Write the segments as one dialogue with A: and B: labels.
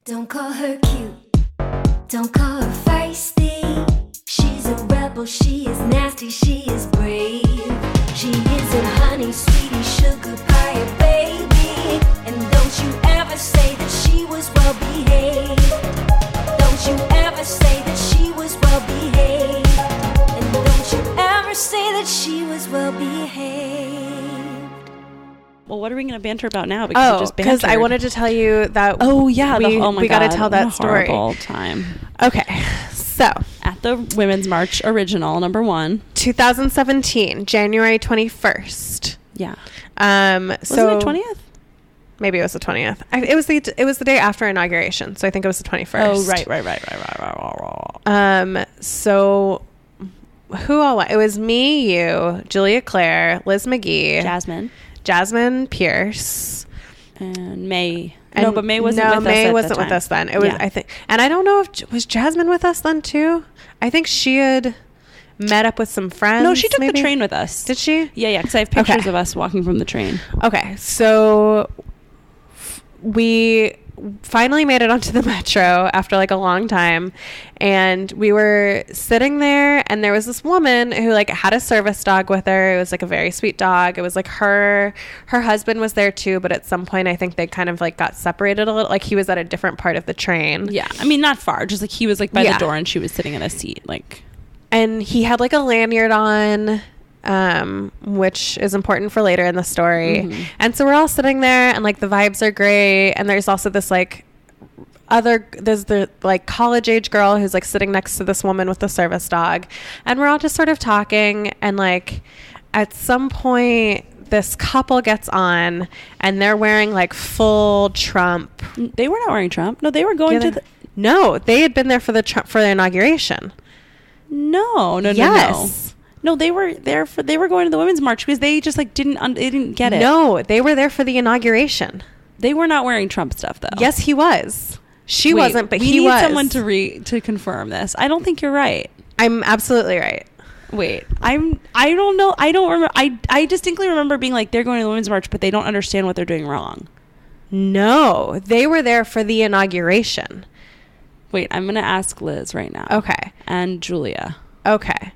A: Don't call her cute, don't call her feisty. She's a rebel, she is nasty, she is brave. She isn't honey, sweetie, sugar pie, baby. And don't you ever say that she was well behaved. Don't you ever say that she was well behaved. And don't you ever say that she was well behaved.
B: Well, what are we going to banter about now? Because
A: I wanted to tell you that.
B: Oh yeah,
A: we got to tell that story.
B: Horrible time.
A: Okay, so
B: at the Women's March original number
A: 2017, January 21st.
B: Yeah.
A: So
B: wasn't it 20th?
A: Maybe it was the 20th. It was the day after inauguration, so I think it was the 21st.
B: Oh right.
A: So who all went? It was me, you, Julia Claire, Liz McGee, Jasmine Pierce,
B: and May. But May wasn't with us.
A: May wasn't with us then. It was, I think, and I don't know if was Jasmine with us then too. I think she had met up with some friends.
B: No, she took the train with us.
A: Did she?
B: Yeah, because I have pictures of us walking from the train.
A: Okay, so we finally made it onto the metro after like a long time, and we were sitting there, and there was this woman who like had a service dog with her. It was like a very sweet dog. It was like her husband was there too, but at some point I think they kind of like got separated a little, like he was at a different part of the train.
B: Yeah, I mean not far, just like he was like by the door and she was sitting in a seat, like,
A: and he had like a lanyard on, which is important for later in the story. Mm-hmm. And so we're all sitting there, and like the vibes are great, and there's also this like there's the like college age girl who's like sitting next to this woman with the service dog, and we're all just sort of talking, and like at some point this couple gets on, and they're wearing like full Trump.
B: They were not wearing Trump. No, they were going to the...
A: No, they had been there for the inauguration.
B: No.
A: Yes.
B: No, they were there they were going to the Women's March because they just like didn't get it.
A: No, they were there for the inauguration.
B: They were not wearing Trump stuff though.
A: Yes, he was. She wasn't, but he was.
B: We need someone to confirm this. I don't think you're right.
A: I'm absolutely right.
B: Wait, I don't know. I don't remember. I distinctly remember being like, they're going to the Women's March, but they don't understand what they're doing wrong.
A: No, they were there for the inauguration.
B: Wait, I'm going to ask Liz right now.
A: Okay.
B: And Julia.
A: Okay.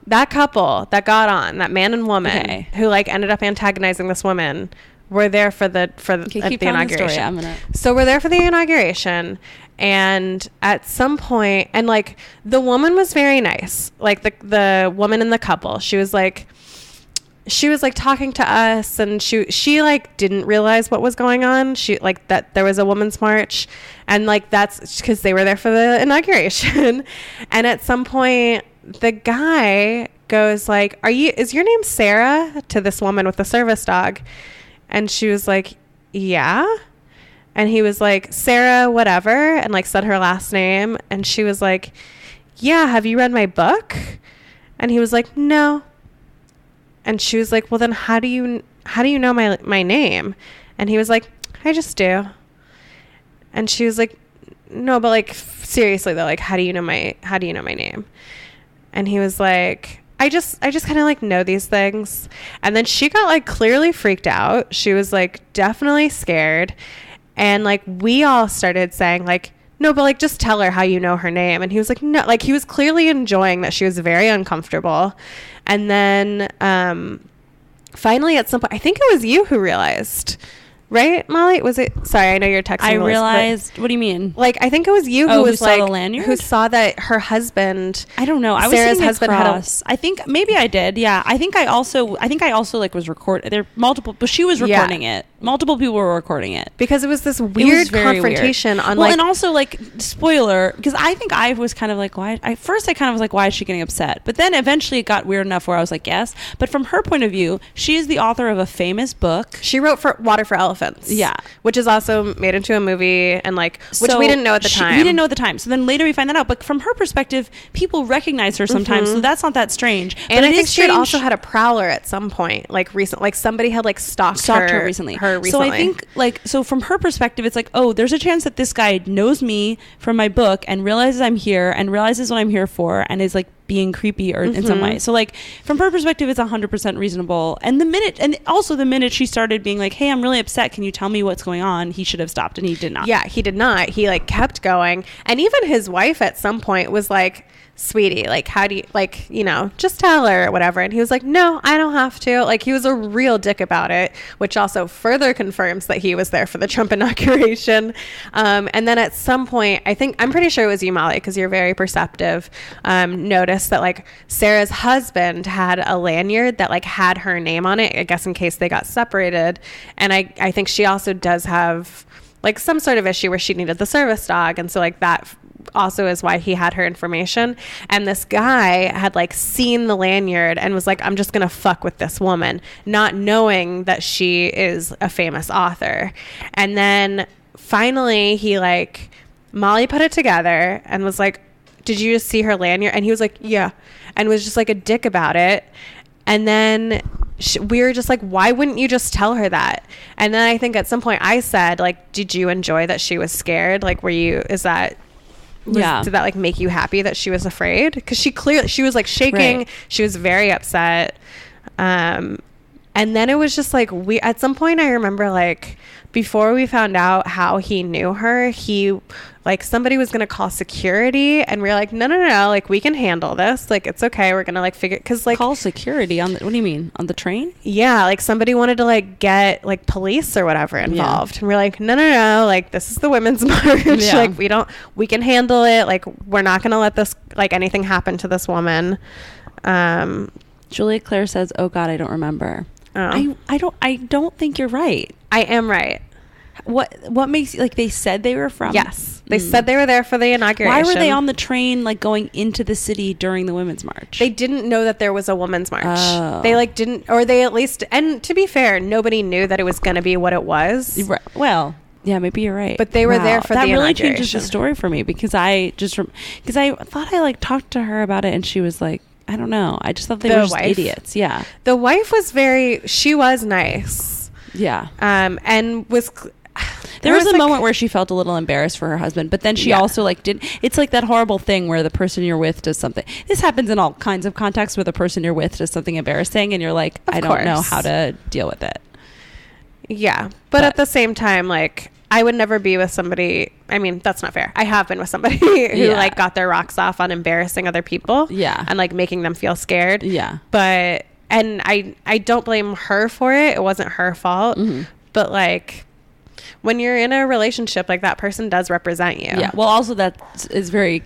A: That couple that got on, that man and woman who like ended up antagonizing this woman, were there for the inauguration. So we're there for the inauguration, and at some point, and like the woman was very nice, like the woman in the couple, she was like talking to us, and she like didn't realize what was going on. She like that there was a women's march, and like that's because they were there for the inauguration. And at some point the guy goes like, is your name Sarah, to this woman with the service dog? And she was like, yeah. And he was like, Sarah whatever, and like said her last name, and she was like, yeah, have you read my book? And he was like, no. And she was like, well then how do you know my name? And he was like, I just do. And she was like, no, but like seriously though, like how do you know my name? And he was like, I just kind of like know these things. And then she got like clearly freaked out. She was like definitely scared. And like we all started saying like, no, but like just tell her how you know her name. And he was like, no, like he was clearly enjoying that she was very uncomfortable. And then finally at some point, I think it was you who realized, right, Molly? Was it? Sorry, I know you're texting.
B: I realized. What do you mean?
A: Like, I think it was you who was
B: saw
A: like,
B: the lanyard?
A: who saw that her husband.
B: I don't know.
A: Sarah's husband
B: across. I think maybe I did. Yeah. I think I also like was recording. There multiple, but she was recording it. Multiple people were recording it
A: because it was this weird confrontation on
B: and also like spoiler, because I think I was kind of like, why? First I kind of was like, why is she getting upset? But then eventually it got weird enough where I was like, yes. But from her point of view, she is the author of a famous book.
A: She wrote for Water for Elephants.
B: Yeah.
A: Which is also made into a movie, and like, which we didn't know at the time.
B: We didn't know at the time. So then later we find that out. But from her perspective, people recognize her sometimes. Mm-hmm. So that's not that strange.
A: And I think she had also had a prowler at some point, like recent, like somebody had like stalked her recently.
B: So I think so from her perspective, it's like, oh, there's a chance that this guy knows me from my book and realizes I'm here and realizes what I'm here for and is like being creepy or in some way. So like from her perspective, it's 100% reasonable. And the minute she started being like, hey, I'm really upset, can you tell me what's going on, he should have stopped, and he did not.
A: Yeah, he did not. He like kept going. And even his wife at some point was like, sweetie, like, how do you, like, you know, just tell her or whatever. And he was like, no, I don't have to. Like, he was a real dick about it, which also further confirms that he was there for the Trump inauguration. And then at some point, I'm pretty sure it was you, Molly, because you're very perceptive, noticed that like Sarah's husband had a lanyard that like had her name on it, I guess in case they got separated. And I think she also does have like some sort of issue where she needed the service dog. And so like that also is why he had her information. And this guy had like seen the lanyard and was like, I'm just gonna fuck with this woman, not knowing that she is a famous author. And then finally he like, Molly put it together and was like, did you just see her lanyard? And he was like, yeah, and was just like a dick about it. And then we were just like, why wouldn't you just tell her that? And then I think at some point I said like, did you enjoy that she was scared? Like, did that like make you happy that she was afraid? Because she was like shaking. Right. She was very upset. And then it was just like, at some point I remember like before we found out how he knew her, he like somebody was going to call security, and we were like, no, like we can handle this. Like, it's okay. We're going to like figure, cause like
B: call security what do you mean? On the train?
A: Yeah. Like somebody wanted to like get like police or whatever involved. Yeah. And we're like, no. Like, this is the Women's March. Yeah. Like we can handle it. Like, we're not going to let this, like anything happen to this woman.
B: Julia Claire says, oh God, I don't remember.
A: Oh.
B: I don't think you're right.
A: I am right.
B: What makes you, like, they said they were from?
A: Yes. They said they were there for the inauguration.
B: Why were they on the train, like, going into the city during the Women's March?
A: They didn't know that there was a Women's March. Oh. They, like, didn't, or they at least, and to be fair, nobody knew that it was going to be what it was.
B: Right. Well, yeah, maybe you're right.
A: But they were there for the inauguration. That really
B: changes the story for me, because I thought I, like, talked to her about it, and she was like, I don't know. I just thought they were just idiots. Yeah.
A: The wife was she was nice.
B: Yeah.
A: And was...
B: There was a moment where she felt a little embarrassed for her husband, but then she also like it's like that horrible thing where the person you're with does something. This happens in all kinds of contexts where the person you're with does something embarrassing and you're like, I don't know how to deal with it.
A: Yeah. But at the same time, like, I would never be with somebody. I mean, that's not fair. I have been with somebody who like got their rocks off on embarrassing other people.
B: Yeah.
A: And like making them feel scared.
B: Yeah.
A: But, and I don't blame her for it. It wasn't her fault. Mm-hmm. But like, when you're in a relationship, like, that person does represent you.
B: Yeah. Well, also it's very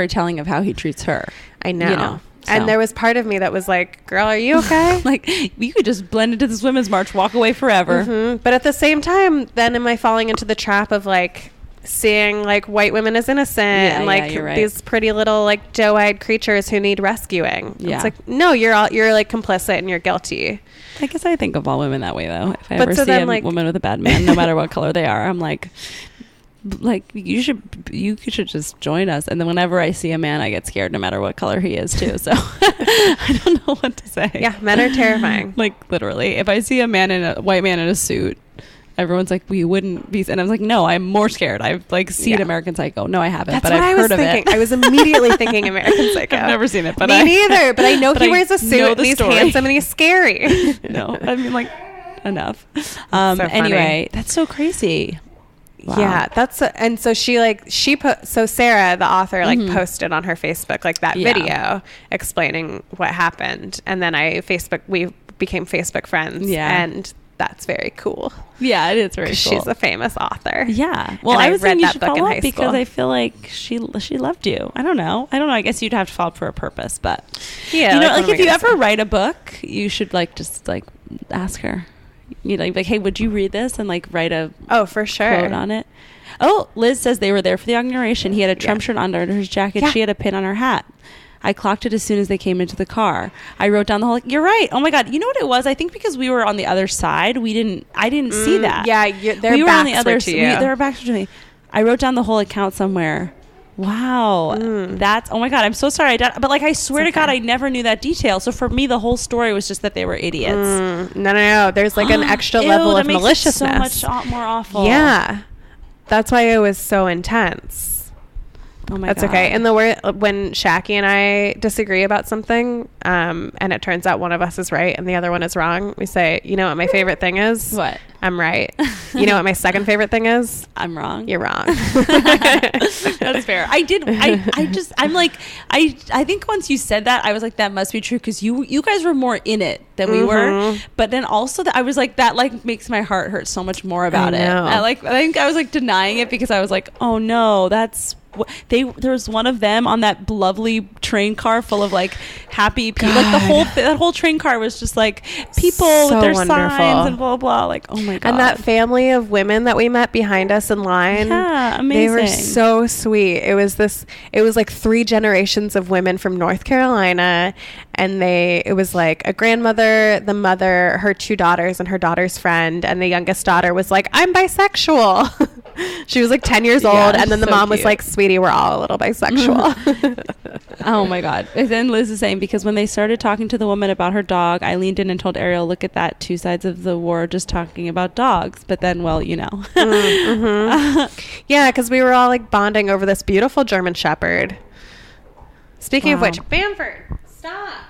B: telling of how he treats her.
A: I know. You know? So. And there was part of me that was like, girl, are you okay?
B: Like, you could just blend into this Women's March, walk away forever.
A: Mm-hmm. But at the same time, then am I falling into the trap of like seeing like white women as innocent and like these pretty little like doe-eyed creatures who need rescuing? Yeah. It's like, no, you're like complicit and you're guilty.
B: I guess I think of all women that way though. If I ever see a woman with a bad man, no matter what color they are, I'm like you should just join us. And then whenever I see a man, I get scared no matter what color he is too. So I don't know what to say.
A: Yeah, men are terrifying.
B: Like, literally, if I see a white man in a suit, everyone's like, we wouldn't be, and I was like, no, I'm more scared. I've like seen American Psycho. No, I haven't. That's but I've heard of it.
A: I was immediately thinking American Psycho.
B: I've never seen it, but
A: me neither. But I know he wears a suit and he's handsome and he's scary.
B: No, I mean, like, enough. So anyway, that's so crazy. Wow.
A: Yeah, and so so Sarah, the author, like posted on her Facebook like that video explaining what happened, and then we became Facebook friends. Yeah, and that's very cool.
B: Yeah, it is very cool.
A: She's a famous author.
B: Yeah. Well, I was read that book in high school because I feel like she loved you. I don't know. I guess you'd have to follow up for a purpose, but yeah, you know, like if you ever write a book, you should like just like ask her. You know, like, hey, would you read this and like write a
A: for sure
B: quote on it? Oh, Liz says they were there for the inauguration. He had a Trump shirt under his jacket. Yeah. She had a pin on her hat. I clocked it as soon as they came into the car. I wrote down the whole. You're right. Oh my God. You know what it was? I think because we were on the other side, I didn't see that.
A: Yeah, their backs were to you.
B: Their backs were to me. I wrote down the whole account somewhere. Wow. That's, oh my God, I'm so sorry. But like, I swear to God, I never knew that detail. So for me, the whole story was just that they were idiots.
A: No. There's like an extra level of maliciousness.
B: It so much more awful.
A: Yeah. That's why it was so intense.
B: Oh my
A: God. That's okay. And when Shaki and I disagree about something, and it turns out one of us is right and the other one is wrong, we say, you know what my favorite thing is?
B: What?
A: I'm right. You know what my second favorite thing is?
B: I'm wrong.
A: You're wrong.
B: That's fair. I think once you said that, I was like, that must be true, because you guys were more in it than we were. But then also I was like, that like makes my heart hurt so much more about it. I think I was like denying it because I was like, oh no, that's there was one of them on that lovely train car full of like happy people. Like that whole train car was just like people so with their wonderful signs and blah blah. Like, oh my God.
A: And that family of women that we met behind us in line,
B: yeah, amazing.
A: They were so sweet. It was like 3 generations of women from North Carolina, and it was like a grandmother, the mother, her 2 daughters, and her daughter's friend, and the youngest daughter was like, I'm bisexual. She was like 10 years old, and then the mom was like, sweetie, we're all a little bisexual.
B: Oh my God. And then Liz is saying, because when they started talking to the woman about her dog, I leaned in and told Ariel, look at that, 2 sides of the war just talking about dogs. But then, well, you know.
A: Yeah, because we were all like bonding over this beautiful German Shepherd. Speaking of which, Bamford, stop.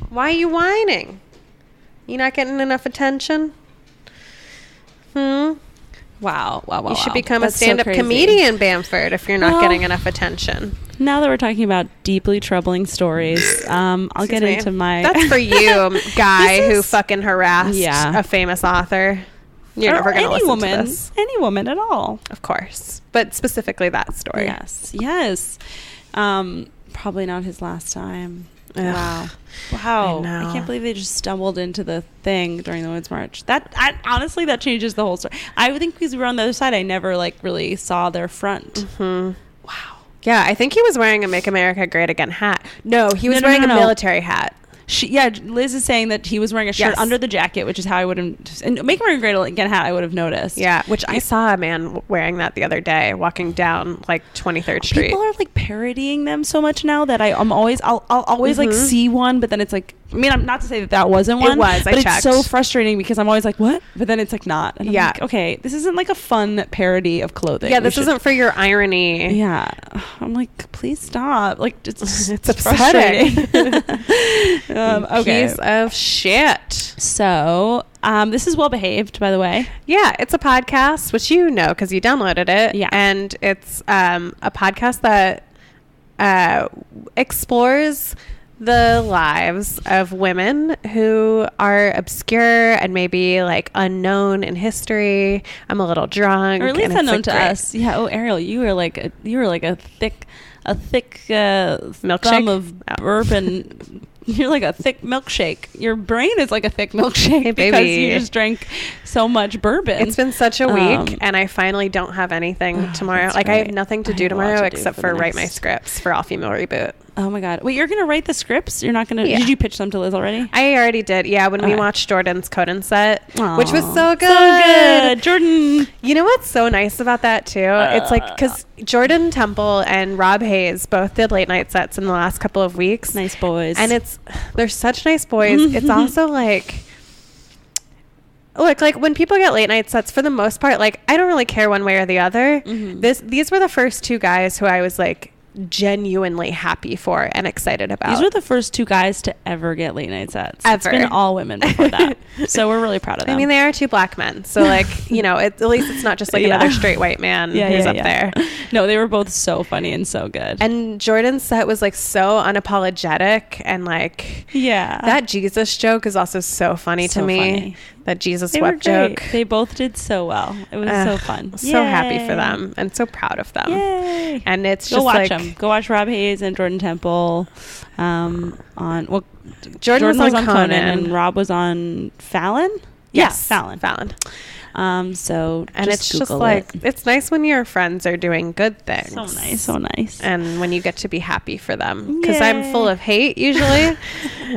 A: Why are you whining? You not getting enough attention?
B: Wow.
A: You should become a stand-up comedian, Bamford, if you're not getting enough attention.
B: Now that we're talking about deeply troubling stories, I'll get into my...
A: That's for you, guy who fucking harassed a famous author. You're never going to listen to this.
B: Any woman at all.
A: Of course. But specifically that story.
B: Yes. Probably not his last time. Wow. I can't believe they just stumbled into the thing during the Women's March. Honestly, that changes the whole story. I would think because we were on the other side, I never like really saw their front.
A: Wow. Yeah, I think he was wearing a Make America Great Again hat. No, he was wearing a military hat.
B: Liz is saying that he was wearing a shirt under the jacket, which is how I would have... And Make America Great Again hat, I would have noticed.
A: Yeah, which I saw a man wearing that the other day, walking down like 23rd Street.
B: People are like parodying them so much now that I'll always like see one, but then it's like... I mean, I'm not to say that wasn't one.
A: It was,
B: but
A: it's
B: so frustrating because I'm always like, what? But then it's like not. And I'm like, okay, this isn't like a fun parody of clothing.
A: Yeah, this isn't for your irony.
B: Yeah. I'm like, please stop. Like, it's
A: upsetting.
B: Okay.
A: Piece of shit.
B: So, this is Well Behaved, by the way.
A: Yeah, it's a podcast, which you know because you downloaded it.
B: Yeah.
A: And it's a podcast that explores the lives of women who are obscure and maybe like unknown in history. I'm a little drunk,
B: or at least unknown to us. Yeah. Oh, Ariel, you were like a thick
A: milkshake
B: thumb of bourbon. You're like a thick milkshake. Your brain is like a thick milkshake because you just drank so much bourbon.
A: It's been such a week, and I finally don't have anything tomorrow. Like, I have nothing to do tomorrow except for write my scripts for All Female Reboot.
B: Oh my God. Wait, you're going to write the scripts? You're not going to... Yeah. Did you pitch them to Liz already?
A: I already did. Yeah, when we watched Jordan's Coden set, which was so good.
B: So good. Jordan.
A: You know what's so nice about that too? It's like, because Jordan Temple and Rob Hayes both did late night sets in the last couple of weeks.
B: Nice boys.
A: And they're such nice boys. It's also like... Look, like when people get late night sets, for the most part, like I don't really care one way or the other. These were the first 2 guys who I was like genuinely happy for and excited about.
B: These were the first 2 guys to ever get late night sets.
A: Ever.
B: It's been all women before that. So we're really proud of them.
A: I mean, they are 2 black men. So like, you know, at least it's not just like another straight white man who's up there.
B: No, they were both so funny and so good.
A: And Jordan's set was like so unapologetic and like, that Jesus joke is also so funny to me. Funny. That Jesus wept joke.
B: They both did so well. It was so fun.
A: So happy for them and so proud of them.
B: Yay.
A: And it's
B: Go
A: just
B: watch
A: like...
B: them. Go watch Rob Hayes and Jordan Temple
A: Jordan
B: was on Conan and Rob was on Fallon?
A: Yes.
B: Fallon. So
A: and it's just like it's nice when your friends are doing good things.
B: So nice.
A: And when you get to be happy for them, because I'm full of hate usually,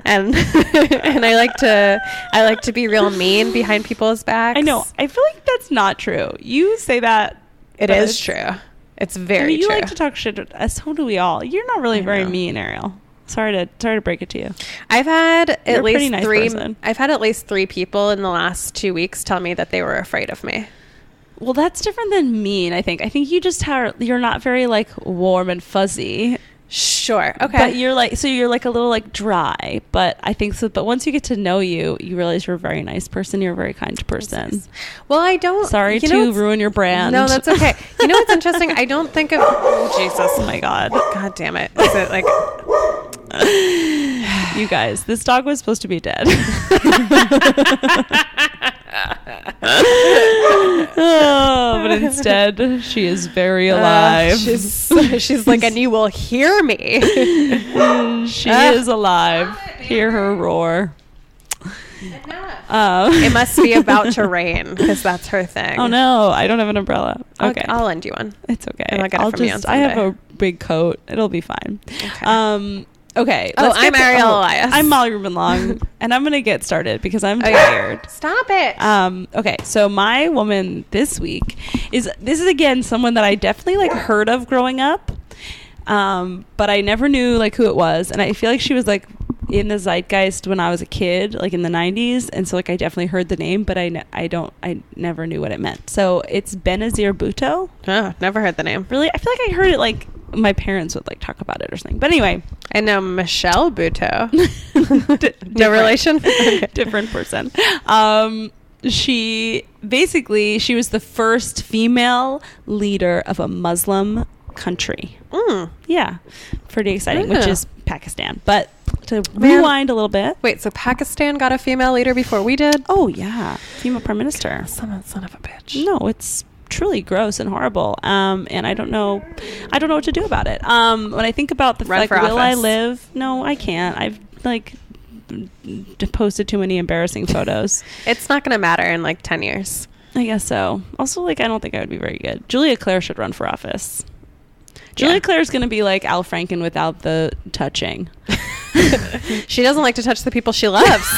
A: and and I like to be real mean behind people's backs.
B: I know. I feel like that's not true. You say that.
A: It is true. It's very
B: you
A: true.
B: like to talk shit. So do we all. You're not really very mean, Ariel. Sorry to break it to you.
A: I've had at least
B: nice
A: 3.
B: Person.
A: I've had at least 3 people in the last 2 weeks tell me that they were afraid of me.
B: Well, that's different than mean, I think. I think you're not very, like, warm and fuzzy.
A: Sure. Okay.
B: But you're like a little, like, dry. But I think so. But once you get to know you, you realize you're a very nice person. You're a very kind person. Nice.
A: Well, I don't.
B: Sorry to ruin your brand.
A: No, that's okay. You know what's interesting? I don't think of. Oh, Jesus.
B: Oh my God.
A: God damn it. Is it like?
B: You guys, this dog was supposed to be dead. But instead she is very alive.
A: She's like, and you will hear me.
B: She is alive. Hear her roar.
A: It must be about to rain because that's her thing.
B: Oh no, I don't have an umbrella. Okay,
A: I'll lend you one.
B: It's okay.
A: I'll get it from you on Sunday.
B: I have a big coat. It'll be fine. Okay.
A: I'm Ariel Elias.
B: I'm Molly Ruben-Long, and I'm gonna get started because I'm tired.
A: Stop it.
B: Okay. So my woman this week is again someone that I definitely like heard of growing up, but I never knew like who it was, and I feel like she was like in the zeitgeist when I was a kid, like in the 90s, and so like I definitely heard the name, but I never knew what it meant. So it's Benazir Bhutto.
A: Oh, never heard the name.
B: Really? I feel like I heard it like my parents would like talk about it or something. But anyway,
A: I know Michelle Bhutto. No relation.
B: Okay. Different person. She was the first female leader of a Muslim country. Yeah, pretty exciting. Which is Pakistan. But to rewind a little bit.
A: Wait, so Pakistan got a female leader before we did?
B: Oh yeah, female prime minister.
A: Son of a bitch.
B: No, it's truly gross and horrible, and I don't know what to do about it. When I think about the like, will I live? No, I can't. I've like posted too many embarrassing photos.
A: It's not gonna matter in like 10 years.
B: I guess so. Also, like, I don't think I would be very good. Julia Claire should run for office. Julia Claire's gonna be like Al Franken without the touching.
A: She doesn't like to touch the people she loves.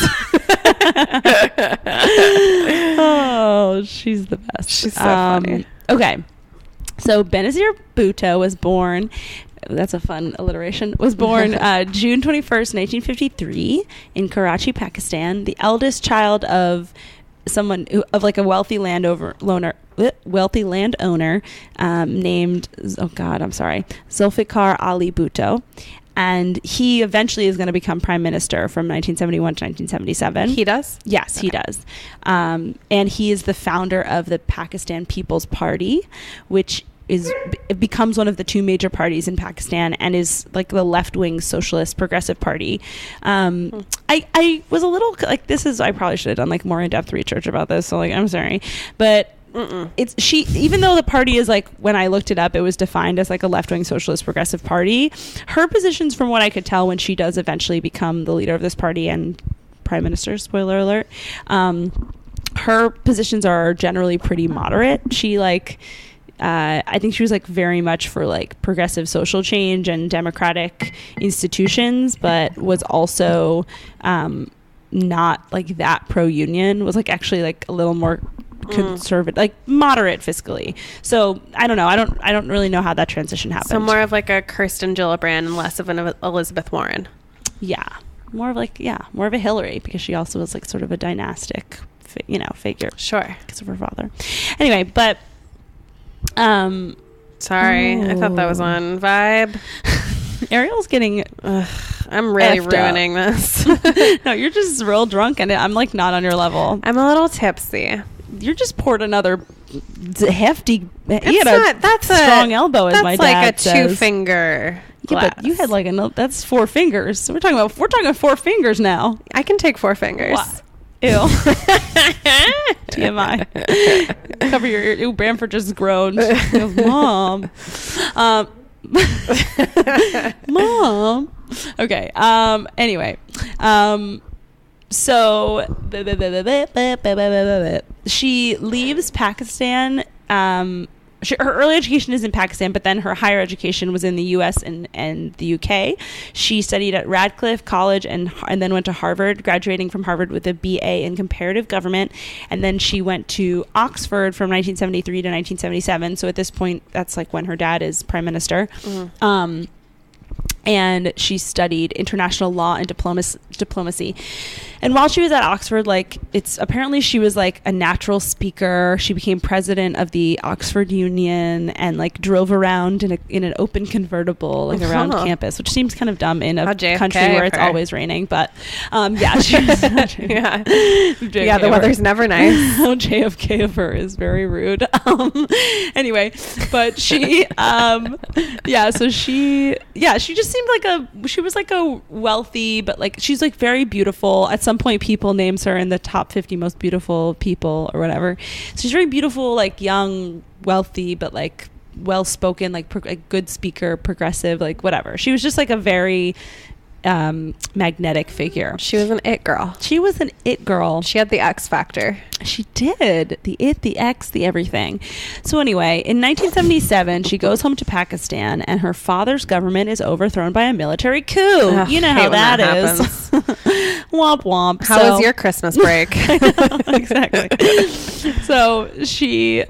B: Oh, she's the best.
A: She's so funny.
B: Okay, so Benazir Bhutto was born. That's a fun alliteration. Was born June 21st, 1953, in Karachi, Pakistan. The eldest child of of like a wealthy landowner named Zulfikar Ali Bhutto. And he eventually is going to become prime minister from 1971 to 1977.
A: He does?
B: Yes, okay. He does. And he is the founder of the Pakistan People's Party, which it becomes one of the two major parties in Pakistan and is like the left-wing socialist progressive party. I was a little like, I probably should have done like more in-depth research about this. So like, I'm sorry, but even though the party is like, when I looked it up, it was defined as like a left-wing socialist progressive party. Her positions, from what I could tell, when she does eventually become the leader of this party and prime minister, spoiler alert, her positions are generally pretty moderate. She like, I think she was like very much for like progressive social change and democratic institutions, but was also not like that pro-union, was like actually like a little more conservative, like moderate fiscally. So I don't know. I don't really know how that transition happened.
A: So more of like a Kirsten Gillibrand and less of an Elizabeth Warren.
B: Yeah. More of a Hillary, because she also was like sort of a dynastic, figure.
A: Sure.
B: Because of her father. Anyway, but
A: sorry, I thought that was on Vibe.
B: Ariel's getting
A: I'm really ruining this.
B: No, you're just real drunk and I'm like not on your level.
A: I'm a little tipsy.
B: You just poured another hefty.
A: That's
B: a strong elbow, as my dad says.
A: That's like a 2-finger glass.
B: Yeah, but you had like that's 4 fingers. So we're talking 4 fingers now.
A: I can take 4 fingers.
B: What? Ew. TMI. Cover your ear. Ew, Bamford just groaned. Goes, Mom. Mom. Okay. Anyway. So she leaves Pakistan. Her early education is in Pakistan, but then her higher education was in the U.S. and the U.K. She studied at Radcliffe College and then went to Harvard, graduating from Harvard with a B.A. in comparative government. And then she went to Oxford from 1973 to 1977. So at this point, that's like when her dad is prime minister. Mm-hmm. And she studied international law and diplomacy. And while she was at Oxford, like, apparently she was like a natural speaker. She became president of the Oxford Union and like drove around in an open convertible like around campus, which seems kind of dumb in a country where it's always raining. But she was
A: the weather's never nice.
B: How JFK of her is very rude. Anyway, but she she just seemed she was like a wealthy, but like she's like very beautiful. At some point People names her in the top 50 most beautiful people or whatever. So she's very beautiful, like young, wealthy, but like well-spoken, like a good speaker, progressive, like whatever. She was just like a very magnetic figure.
A: She was an it girl.
B: She had the X factor. She did. The it, the X, the everything. So anyway, in 1977, she goes home to Pakistan and her father's government is overthrown by a military coup. Ugh, you know how that is. Womp womp.
A: How was your Christmas break?
B: Exactly. So she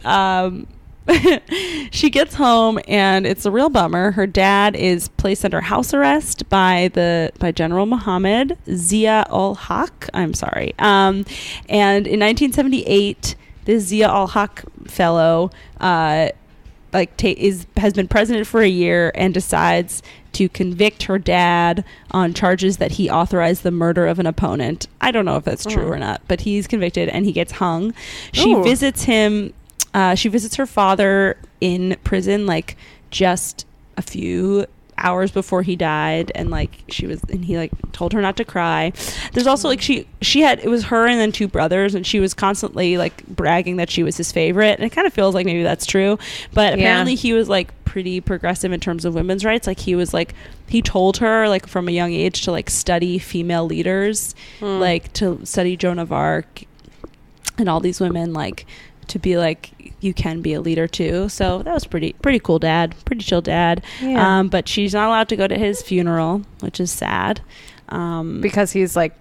B: she gets home and it's a real bummer. Her dad is placed under house arrest by General Muhammad Zia-ul-Haq. I'm sorry. And in 1978, this Zia-ul-Haq fellow has been president for a year and decides to convict her dad on charges that he authorized the murder of an opponent. I don't know if that's true or not, but he's convicted and he gets hung. She visits him. She visits her father in prison, like just a few hours before he died, and he like told her not to cry. There's also like it was her and then two brothers, and she was constantly like bragging that she was his favorite, and it kind of feels like maybe that's true, but apparently he was like pretty progressive in terms of women's rights. Like he told her like from a young age to like study female leaders, like to study Joan of Arc and all these women, like to be like, you can be a leader too. So that was pretty cool dad, pretty chill dad. Yeah. But she's not allowed to go to his funeral, which is sad.
A: Because he's like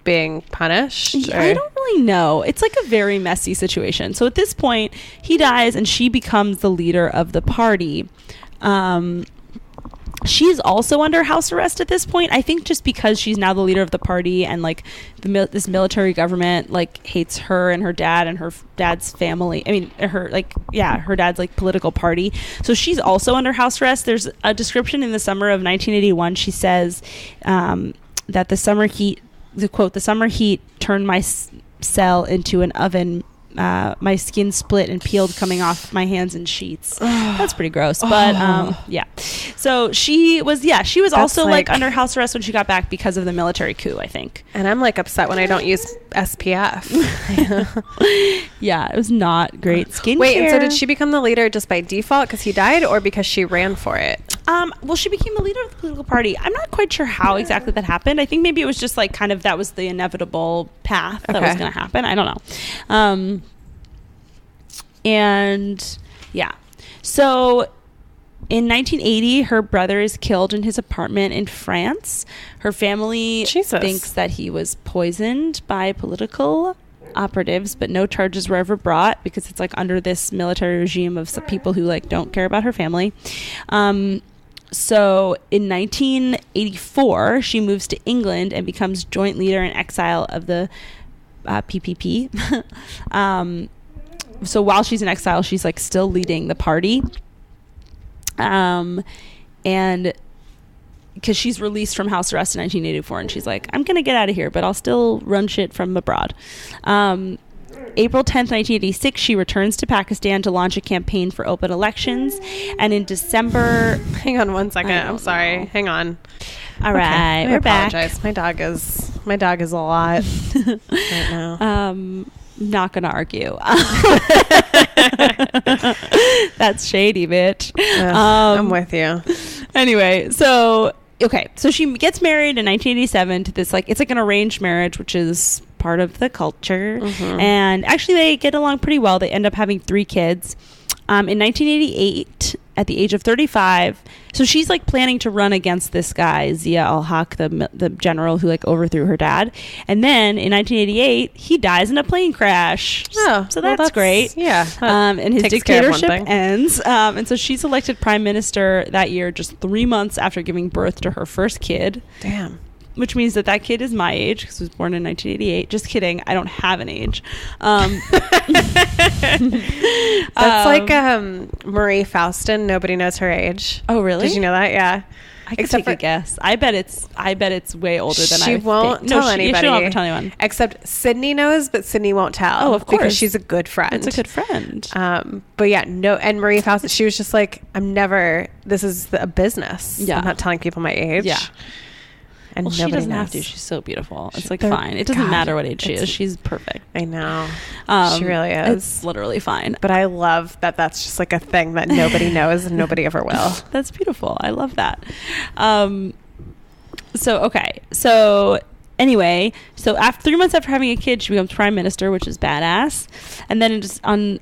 A: being punished?
B: I don't really know. It's like a very messy situation. So at this point, he dies and she becomes the leader of the party. She's also under house arrest at this point, I think just because she's now the leader of the party, and like this military government like hates her and her dad and her dad's family. I mean, her dad's like political party. So she's also under house arrest. There's a description in the summer of 1981. She says that the summer heat turned my cell into an oven. My skin split and peeled coming off my hands and sheets. That's pretty gross. But yeah. So she was also like under house arrest when she got back because of the military coup, I think.
A: And I'm like upset when I don't use SPF.
B: Yeah, it was not great skincare.
A: Wait, and so did she become the leader just by default because he died, or because she ran for it?
B: Well, she became the leader of the political party. I'm not quite sure how exactly that happened. I think maybe it was just like kind of that was the inevitable path that was going to happen. I don't know. And yeah, so in 1980, her brother is killed in his apartment in France. Her family thinks that he was poisoned by political operatives, but no charges were ever brought because it's like under this military regime of some people who like don't care about her family. So in 1984, she moves to England and becomes joint leader in exile of the PPP. So while she's in exile, she's like still leading the party. And because she's released from house arrest in 1984, and she's like, I'm going to get out of here, but I'll still run shit from abroad. April 10th, 1986, she returns to Pakistan to launch a campaign for open elections. And in December...
A: Hang on one second. I'm sorry. Know. Hang on.
B: All right. We're back.
A: My dog is a lot right now.
B: Not gonna argue. That's shady, bitch.
A: I'm with you.
B: Anyway, so she gets married in 1987 to this it's like an arranged marriage, which is part of the culture. And actually they get along pretty well. They end up having 3 kids. In 1988, at the age of 35, so she's like planning to run against this guy Zia-ul-Haq, the general who like overthrew her dad. And then in 1988, he dies in a plane crash. So that's great.
A: Yeah.
B: And his dictatorship ends. And so she's elected prime minister that year, just 3 months after giving birth to her first kid.
A: Damn.
B: which means that kid is my age because I was born in 1988. Just kidding. I don't have an age.
A: That's like Marie Faustin. Nobody knows her age.
B: Oh, really?
A: Did you know that? Yeah.
B: I could take a guess. I bet it's way older than I
A: think. She won't tell anybody.
B: She won't tell anyone.
A: Except Sydney knows, but Sydney won't tell.
B: Oh, of course.
A: Because she's a good friend.
B: It's a good friend.
A: But yeah, no. And Marie Faustin, she was just like, this is a business.
B: Yeah.
A: I'm not telling people my age.
B: Yeah.
A: And
B: she doesn't have to. She's so beautiful. It's like fine. It doesn't matter what age she is. She's perfect.
A: I know. She really is.
B: It's literally fine.
A: But I love that that's just like a thing that nobody knows and nobody ever will.
B: That's beautiful. I love that. So anyway, after 3 months after having a kid, she becomes prime minister, which is badass. And then on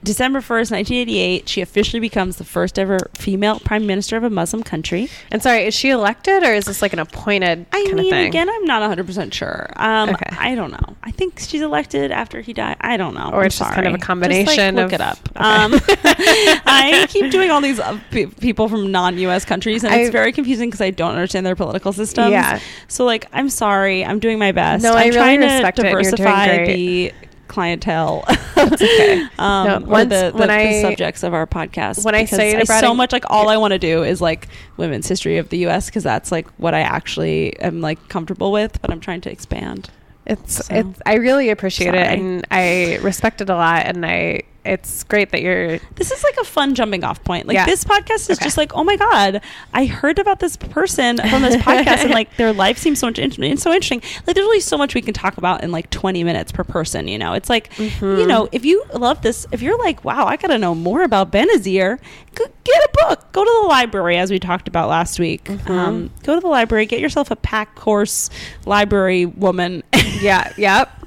B: December 1st, 1988, she officially becomes the first ever female prime minister of a Muslim country.
A: And sorry, is she elected or is this like an appointed kind of thing?
B: Again, I'm not 100% sure. Okay. I don't know. I think she's elected after he died. I don't know.
A: Or it's just kind of a combination
B: look it up. Okay. I keep doing all these people from non-US countries, and it's very confusing because I don't understand their political systems.
A: Yeah.
B: So I'm sorry. I'm doing my best.
A: No,
B: I'm
A: trying
B: to
A: respect
B: diversify the clientele.
A: That's okay.
B: The subjects of our podcast.
A: When I say
B: so much, all I want to do is women's history of the U.S. because that's what I actually am comfortable with. But I'm trying to expand.
A: I really appreciate it, and I respect it a lot, and it's great that you're...
B: This is a fun jumping off point. This podcast is just oh my God, I heard about this person from this podcast and their life seems so interesting. There's really so much we can talk about in 20 minutes per person, It's if you love this, if you're wow, I gotta know more about Benazir, get a book. Go to the library, as we talked about last week. Go to the library, get yourself a pack course library woman.
A: Yep.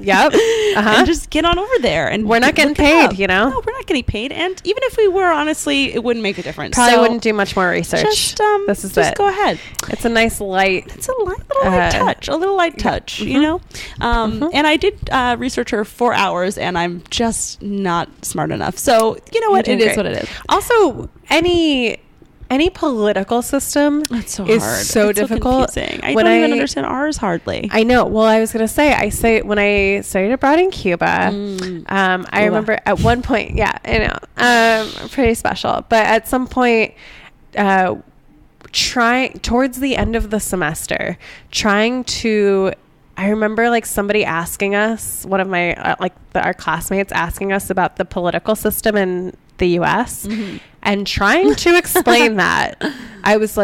B: And just get on over there. And
A: we're not getting paid,
B: No, we're not getting paid. And even if we were, honestly, it wouldn't make a difference.
A: Probably wouldn't do much more research. Just
B: go ahead.
A: It's a nice light.
B: It's a little light touch, And I did research her 4 hours, and I'm just not smart enough. So, you know what? It is what it is.
A: Also, any political system is so difficult.
B: So confusing. I don't even understand ours hardly.
A: I know. Well, I was going to say, when I studied abroad in Cuba, I remember at one point, yeah, I know, pretty special. But at some point, towards the end of the semester, I remember somebody asking us, one of my, our classmates asking us about the political system in the U.S. And trying to explain that, I was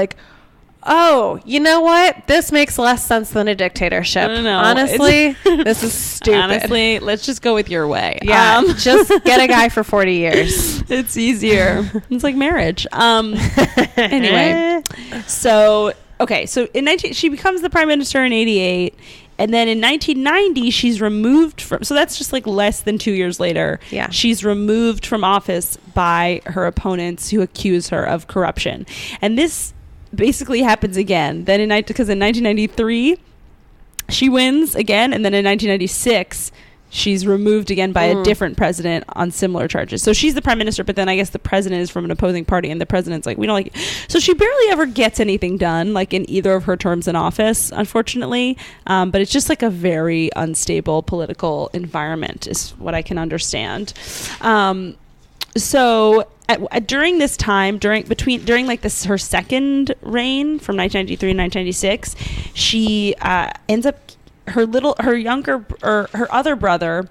A: oh, you know what? This makes less sense than a dictatorship. Honestly, this is stupid.
B: Honestly, let's just go with your way.
A: Yeah, just get a guy for 40 years.
B: It's easier. It's like marriage. Anyway, so she becomes the prime minister in 88. And then in 1990, she's removed from... So that's just less than 2 years later.
A: Yeah.
B: She's removed from office by her opponents who accuse her of corruption. And this basically happens again. Then because in 1993, she wins again. And then in 1996... she's removed again by a different president on similar charges. So she's the prime minister, but then I guess the president is from an opposing party, and the president's we don't like it. So she barely ever gets anything done, in either of her terms in office, unfortunately. But it's just a very unstable political environment is what I can understand. During this time, during her second reign from 1993 and 1996, she ends up... her other brother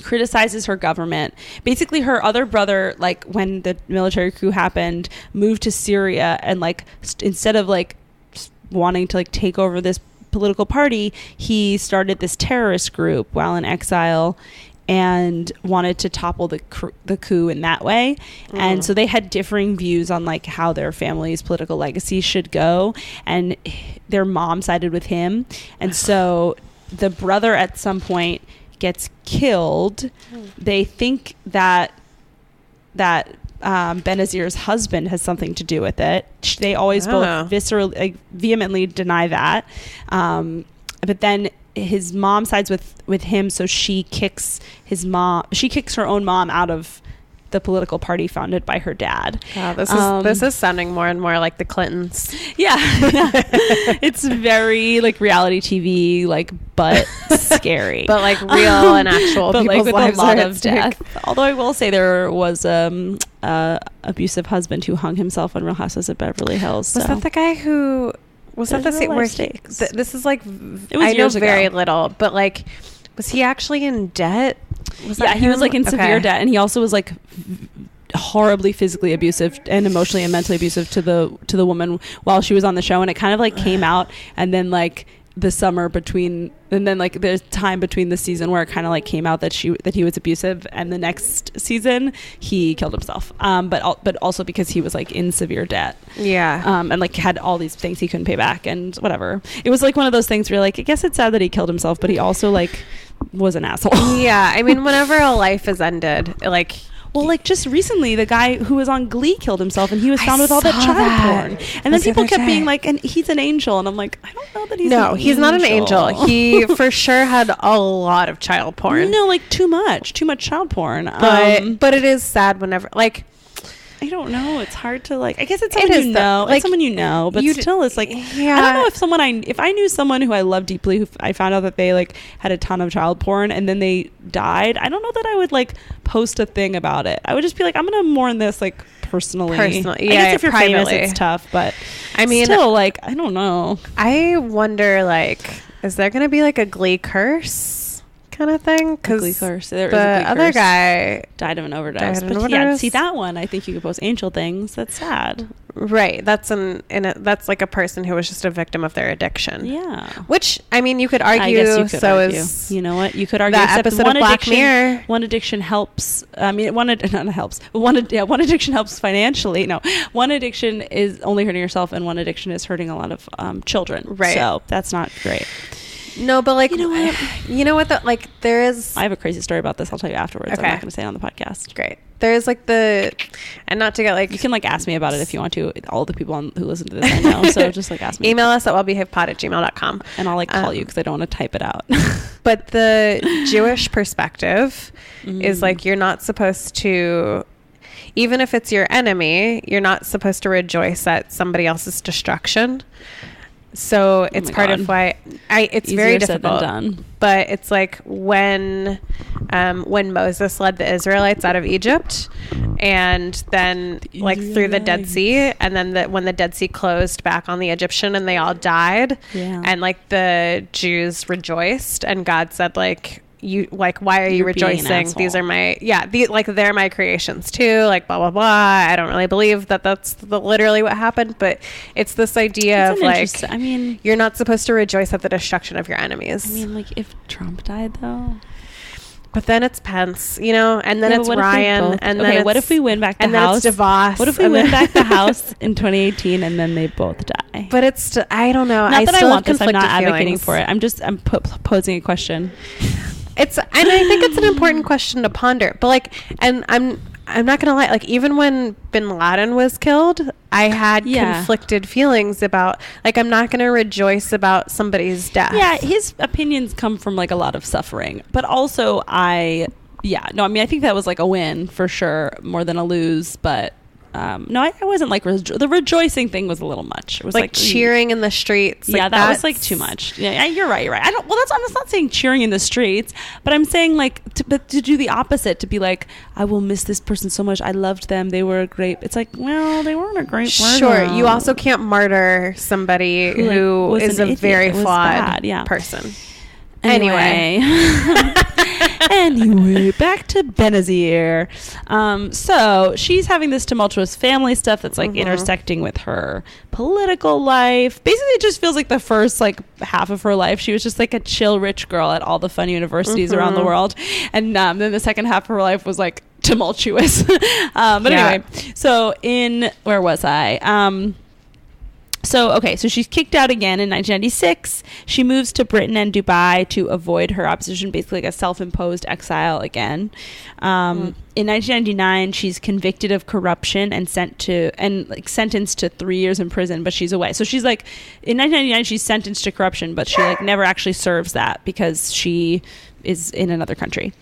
B: criticizes her government. Basically, her other brother, when the military coup happened, moved to Syria and instead of wanting to take over this political party, he started this terrorist group while in exile and wanted to topple the coup in that way. And so they had differing views on how their family's political legacy should go, and their mom sided with him, and so the brother at some point gets killed. They think that Benazir's husband has something to do with it. They always both vehemently deny that, but then his mom sides with him, so she kicks her own mom out of the political party founded by her dad.
A: This is sounding more and more like the Clintons.
B: Yeah. It's very like reality TV, like, but scary.
A: But like real and actual
B: but
A: people's
B: like with
A: lives
B: a lot of death. Although I will say there was abusive husband who hung himself on Real Housewives of Beverly Hills.
A: Was that the guy who was that the scene where this is like I know very little, but like was he actually in debt?
B: He was like in severe debt, and he also was like horribly physically abusive and emotionally and mentally abusive to the woman while she was on the show. And it kind of like came out, and then like the summer between, and then like there's time between the season where it kind of like came out that he was abusive, and the next season he killed himself, but also because he was like in severe debt, and like had all these things he couldn't pay back and whatever. It was like one of those things where like, I guess it's sad that he killed himself, but he also like was an asshole. I mean, whenever a life is ended, like, well, like just recently, the guy who was on Glee killed himself, and he was found with all that child porn. And then people kept being like, "And he's an angel," and I'm like, I don't know that he's. No, he's not an angel. He for sure had a lot of child porn. No, like too much child porn. But it is sad whenever like. I don't know. It's hard to like. I guess it's someone you know. Like, it's someone you know, but still, it's like I don't know if I knew someone who I love deeply, who I found out that they like had a ton of child porn and then they died. I don't know that I would like post a thing about it. I would just be like, I'm gonna mourn this like personally. I guess if you're famous, it's tough, but I mean, still, like, I don't know. I wonder, like, is there gonna be like a Glee curse? Kind of thing, because the other guy died of an overdose. Yeah, see that one. I think you could post angel things. That's sad, right? That's that's like a person who was just a victim of their addiction. Yeah, which I mean, you could argue. I guess you could argue. You know what? You could argue. That episode of Black Mirror. One addiction helps. I mean, one addiction helps financially. No, one addiction is only hurting yourself, and one addiction is hurting a lot of children. Right. So that's not great. No, but like, you know what, like there is, I have a crazy story about this. I'll tell you afterwards. Okay. I'm not going to say it on the podcast. Great. There's like and not to get like, you can like ask me about it if you want to. All the people who listen to this I know, so just like ask me. Email us at wellbehavedpod@gmail.com, and I'll like call you because I don't want to type it out. But the Jewish perspective is like, you're not supposed to, even if it's your enemy, you're not supposed to rejoice at somebody else's destruction. So it's part of why it's easier very difficult, done. But it's like when Moses led the Israelites out of Egypt, and then like through the Dead Sea, and then when the Dead Sea closed back on the Egyptian and they all died, and like the Jews rejoiced, and God said like, you like, why are you rejoicing? These are my they're my creations too, like blah blah blah. I don't really believe that that's literally what happened, but it's this idea of like, I mean, you're not supposed to rejoice at the destruction of your enemies. I mean, like if Trump died though, but then it's Pence, you know, and then it's Ryan, and then what if we win back the House? And then it's DeVos. What if we win back the House in 2018 and then they both die? But it's I don't know. Not that I want this. I'm not advocating for it. I'm posing a question. And I think it's an important question to ponder. But like, and I'm not gonna lie, like even when Bin Laden was killed, I had conflicted feelings about, like, I'm not gonna rejoice about somebody's death. Yeah, his opinions come from like a lot of suffering, but also I think that was like a win for sure, more than a lose. But no, I wasn't like the rejoicing thing was a little much. It was like cheering in the streets. Yeah, that was like too much. Yeah, you're right. You're right. I'm not saying cheering in the streets, but I'm saying like to do the opposite, to be like, I will miss this person so much. I loved them. They were great. It's like, well, they weren't a great person. Sure. You also can't martyr somebody who is a very flawed person. Anyway. Anyway, back to Benazir. So she's having this tumultuous family stuff that's like intersecting with her political life. Basically, it just feels like the first like half of her life, she was just like a chill rich girl at all the fun universities around the world, and then the second half of her life was like tumultuous. But anyway, so where was I? So she's kicked out again in 1996. She moves to Britain and Dubai to avoid her opposition, basically like a self-imposed exile again. In 1999, she's convicted of corruption and sentenced to 3 years in prison, but she's away. So she's like, in 1999, she's sentenced to corruption, but she like never actually serves that because she is in another country.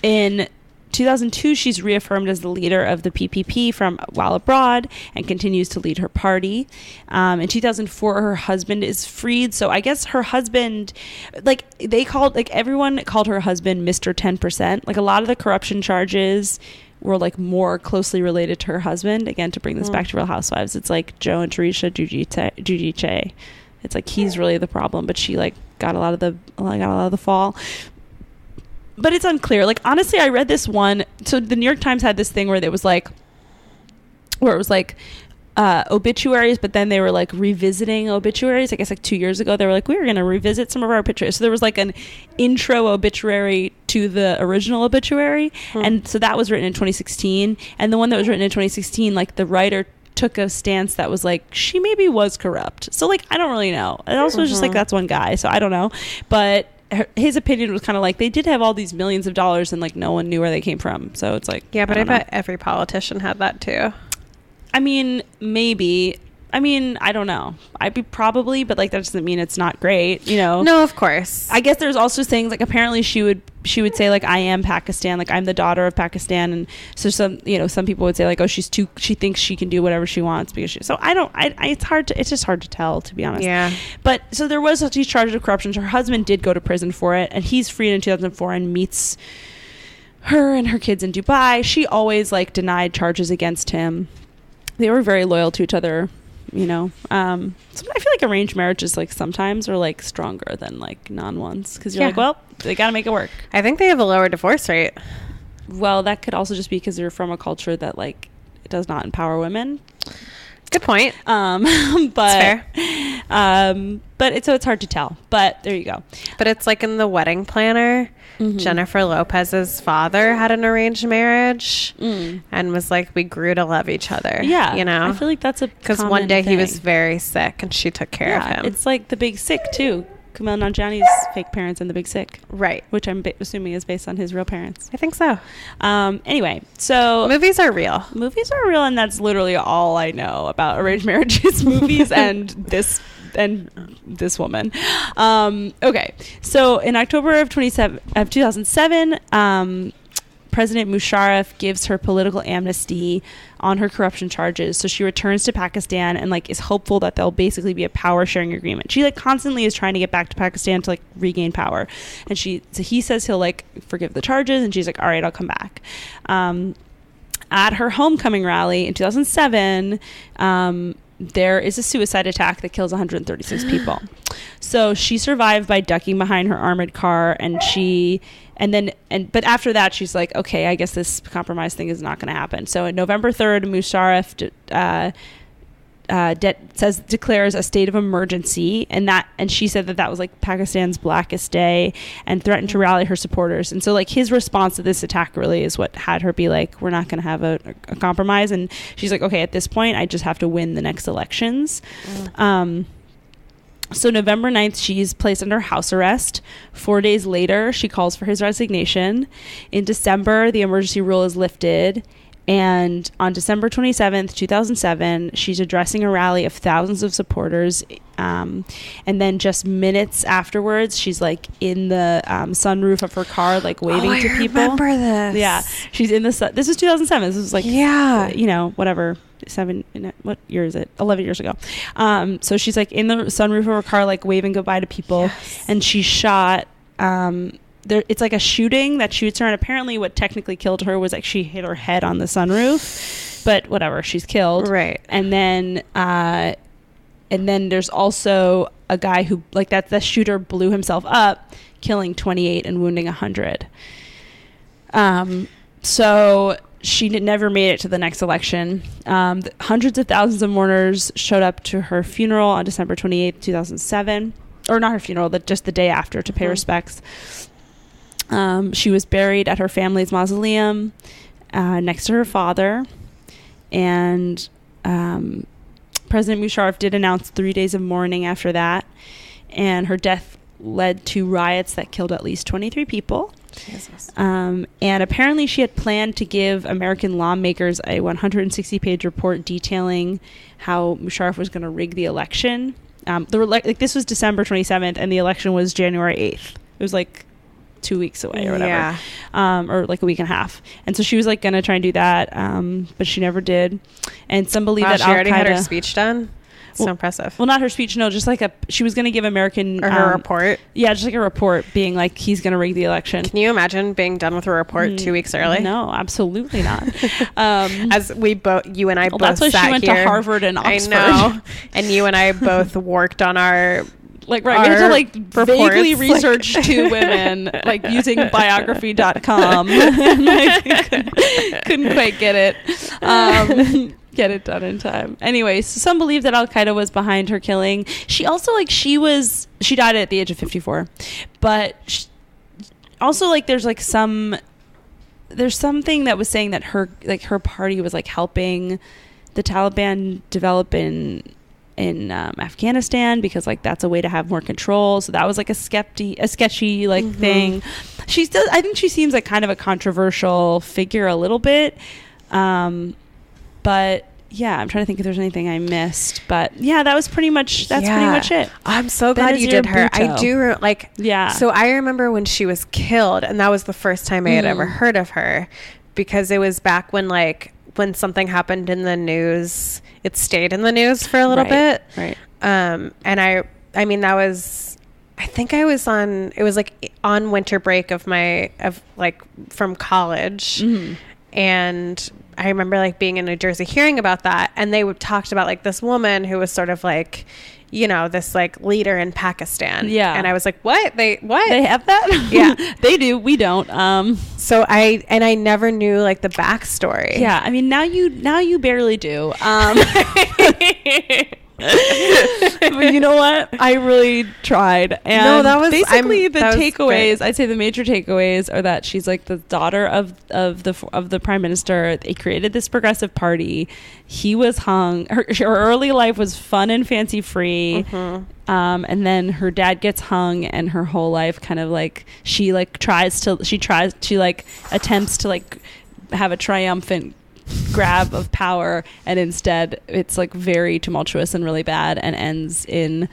B: In 2002, she's reaffirmed as the leader of the PPP from while abroad and continues to lead her party. In 2004, her husband is freed. So I guess her husband, like everyone called her husband Mr. 10%. Like a lot of the corruption charges were like more closely related to her husband. Again, to bring this back to Real Housewives, it's like Joe and Teresa Giudice. It's like he's really the problem, but she like got a lot of the fall. But it's unclear. Like, honestly, I read this one. So the New York Times had this thing where it was like obituaries, but then they were like revisiting obituaries. I guess like 2 years ago, they were like, we were going to revisit some of our obituaries. So there was like an intro obituary to the original obituary. And so that was written in 2016. And the one that was written in 2016, like the writer took a stance that was like, she maybe was corrupt. So like, I don't really know. It also was just like, that's one guy. So I don't know. But his opinion was kind of like, they did have all these millions of dollars and like no one knew where they came from. So it's like,
A: yeah, but I bet every politician had that too.
B: I mean, maybe. I mean, I don't know. I'd be probably, but like that doesn't mean it's not great, you know.
A: No, of course.
B: I guess there's also things like apparently she would say like, I am Pakistan, like I'm the daughter of Pakistan, and so some people would say like, oh, she thinks she can do whatever she wants because it's just hard to tell, to be honest.
A: Yeah.
B: But so there was these charges of corruption. Her husband did go to prison for it, and he's freed in 2004 and meets her and her kids in Dubai. She always like denied charges against him. They were very loyal to each other. You know, so I feel like arranged marriages like sometimes are like stronger than like non-ones because you're like, well, they got to make it work.
A: I think they have a lower divorce rate.
B: Well, that could also just be because you're from a culture that like it does not empower women.
A: Good point.
B: But
A: fair.
B: But it's hard to tell. But there you go.
A: But it's like in The Wedding Planner, Jennifer Lopez's father had an arranged marriage and was like, we grew to love each other.
B: Yeah,
A: you know,
B: I feel like that's
A: because one day he was very sick and she took care of him.
B: It's like The Big Sick too. Kumail Nanjiani's fake parents in The Big Sick,
A: right?
B: Which I'm assuming is based on his real parents.
A: I think so.
B: Anyway, so
A: movies are real,
B: and that's literally all I know about arranged marriages, movies, and this woman. Okay, so in October of 2007, President Musharraf gives her political amnesty on her corruption charges. So she returns to Pakistan and like is hopeful that there'll basically be a power sharing agreement. She like constantly is trying to get back to Pakistan to like regain power. And he says he'll like forgive the charges, and she's like, all right, I'll come back. At her homecoming rally in 2007, there is a suicide attack that kills 136 people. So she survived by ducking behind her armored car, but after that she's like, okay, I guess this compromise thing is not going to happen. So on November 3rd, Musharraf declares a state of emergency, and she said that was like Pakistan's blackest day, and threatened to rally her supporters. And so like his response to this attack really is what had her be like, we're not going to have a compromise. And she's like, okay, at this point I just have to win the next elections. So November 9th, she's placed under house arrest. 4 days later, she calls for his resignation. In December, the emergency rule is lifted. And on December 27th, 2007, she's addressing a rally of thousands of supporters. And then just minutes afterwards, she's like in the sunroof of her car, like waving to people. I
A: remember this.
B: Yeah. She's in the this was 2007. This was like, whatever. what year is it? 11 years ago. So she's like in the sunroof of her car, like waving goodbye to people. Yes. And she's shot. It's like a shooting that shoots her, and apparently what technically killed her was like she hit her head on the sunroof, but whatever, she's killed.
A: Right.
B: And then there's also a guy who like the shooter blew himself up, killing 28 and wounding 100. So she never made it to the next election. Hundreds of thousands of mourners showed up to her funeral on December 28th, 2007. Or not her funeral, just the day after, to pay respects. She was buried at her family's mausoleum next to her father. And President Musharraf did announce 3 days of mourning after that. And her death led to riots that killed at least 23 people. Jesus. And apparently she had planned to give American lawmakers a 160-page report detailing how Musharraf was going to rig the election. This was December 27th, and the election was January 8th. It was like 2 weeks away or whatever, or like a week and a half. And so she was like gonna try and do that, but she never did. And some believe that
A: she already had her speech done. So impressive.
B: Well, not her speech, no, just like she was going to give American...
A: Or her report?
B: Yeah, just like a report being like, he's going to rig the election.
A: Can you imagine being done with a report 2 weeks early?
B: No, absolutely not.
A: As you and I both
B: that's why
A: sat
B: she went
A: here.
B: To Harvard and Oxford.
A: I know. And you and I both worked on our...
B: Like, right, we had to like vaguely research two women, like using biography.com. couldn't quite get it. Get it done in time. Anyways, some believe that Al-Qaeda was behind her killing. She also she died at the age of 54, but also like there's something that was saying that her party was like helping the Taliban develop in Afghanistan, because like that's a way to have more control. So that was like a sketchy like thing. I think she seems like kind of a controversial figure a little bit. But yeah, I'm trying to think if there's anything I missed. But yeah, that's pretty much it.
A: I'm so glad you did her.
B: Bhutto.
A: I do So I remember when she was killed, and that was the first time I had ever heard of her, because it was back when something happened in the news, it stayed in the news for a little bit.
B: Right.
A: And I mean, that was, I think it was on winter break from college. Mm-hmm. And I remember like being in New Jersey hearing about that, and they talked about like this woman who was sort of like, this like leader in Pakistan.
B: Yeah.
A: And I was like, what? They
B: have that?
A: Yeah.
B: They do. We don't.
A: So I never knew like the backstory.
B: Yeah. I mean, now you barely do. But you know what? I really tried. And
A: no, that was
B: basically the takeaways. I'd say the major takeaways are that she's like the daughter of the prime minister. They created this progressive party. He was hung. Her early life was fun and fancy free. Mm-hmm. And then her dad gets hung, and her whole life kind of like she attempts to like have a triumphant grab of power, and instead it's like very tumultuous and really bad, and ends in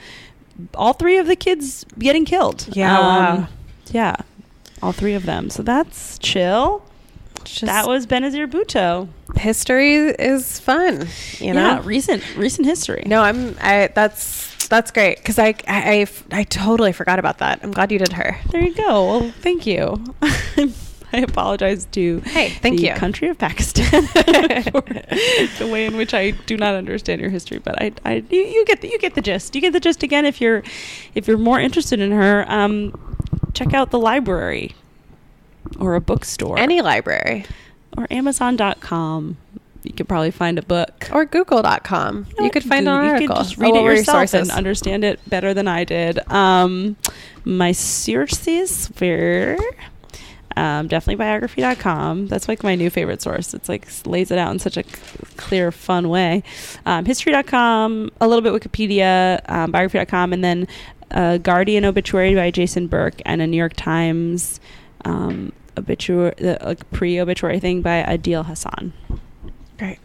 B: all three of the kids getting killed.
A: Wow.
B: Yeah, all three of them. So that's chill. That was Benazir Bhutto.
A: History is fun,
B: Yeah, recent history.
A: No, that's great, because I totally forgot about that. I'm glad you did her.
B: There you go. Well, thank you. I apologize to the country of Pakistan for the way in which I do not understand your history, but you get the gist. You get the gist. Again, if you're more interested in her, check out the library or a bookstore,
A: any library,
B: or Amazon.com. You could probably find a book,
A: or Google.com. You could find an article.
B: You could just read it yourself and understand it better than I did. My sources were definitely biography.com. That's like my new favorite source. It's like lays it out in such a clear, fun way. History.com, a little bit Wikipedia, biography.com, and then a Guardian obituary by Jason Burke, and a New York Times obituary, pre-obituary thing by Adil Hassan.
A: Great.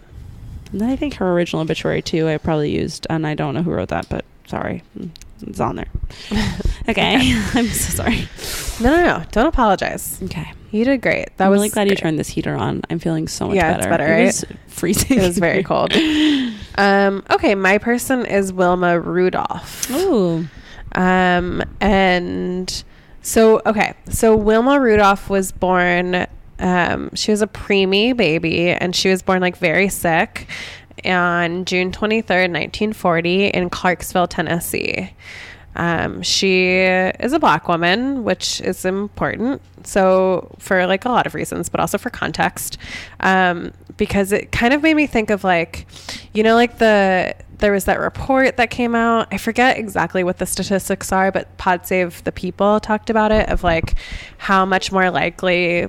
B: And then I think her original obituary too I probably used, and I don't know who wrote that, but sorry. It's on there. Okay. I'm so sorry.
A: No. Don't apologize.
B: Okay.
A: You did great.
B: I'm really glad you turned this heater on. I'm feeling so much better.
A: Yeah, it's better, right?
B: It was freezing.
A: It was very cold. Okay, my person is Wilma Rudolph.
B: Ooh.
A: And so Wilma Rudolph was born, she was a preemie baby, and she was born like very sick on June 23rd, 1940 in Clarksville, Tennessee. She is a Black woman, which is important. So for like a lot of reasons, but also for context, because it kind of made me think of like, like there was that report that came out. I forget exactly what the statistics are, but Pod Save the People talked about it, of like how much more likely,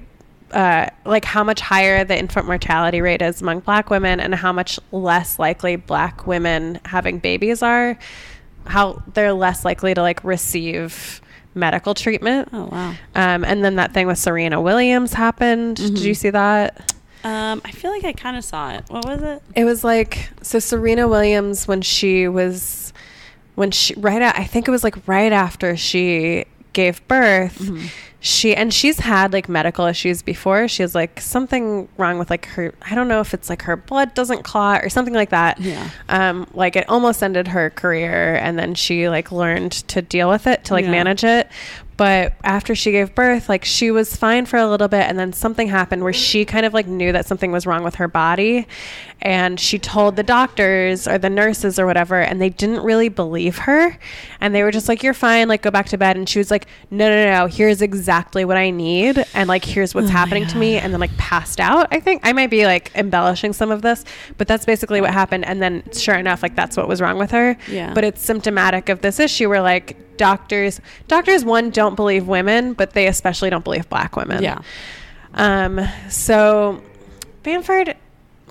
A: like how much higher the infant mortality rate is among Black women, and how much less likely Black women having babies are, how they're less likely to like receive medical treatment.
B: Oh, wow.
A: And then that thing with Serena Williams happened. Mm-hmm. Did you see that?
B: I feel like I kind of saw it. What was it?
A: It was like, so Serena Williams, I think it was like right after she gave birth, mm-hmm. she's had like medical issues before. She has like something wrong with like her, I don't know if it's like her blood doesn't clot or something like that.
B: Yeah.
A: Like it almost ended her career, and then she like learned to deal with it, to like manage it. But after she gave birth, like she was fine for a little bit, and then something happened where she kind of like knew that something was wrong with her body, and she told the doctors or the nurses or whatever, and they didn't really believe her, and they were just like, you're fine, like go back to bed. And she was like, no, here's exactly what I need, and like here's what's happening to me, and then like passed out. I think I might be like embellishing some of this, but that's basically what happened. And then sure enough, like that's what was wrong with her. But it's symptomatic of this issue where like doctors one, don't believe women, but they especially don't believe black women. So Bamford,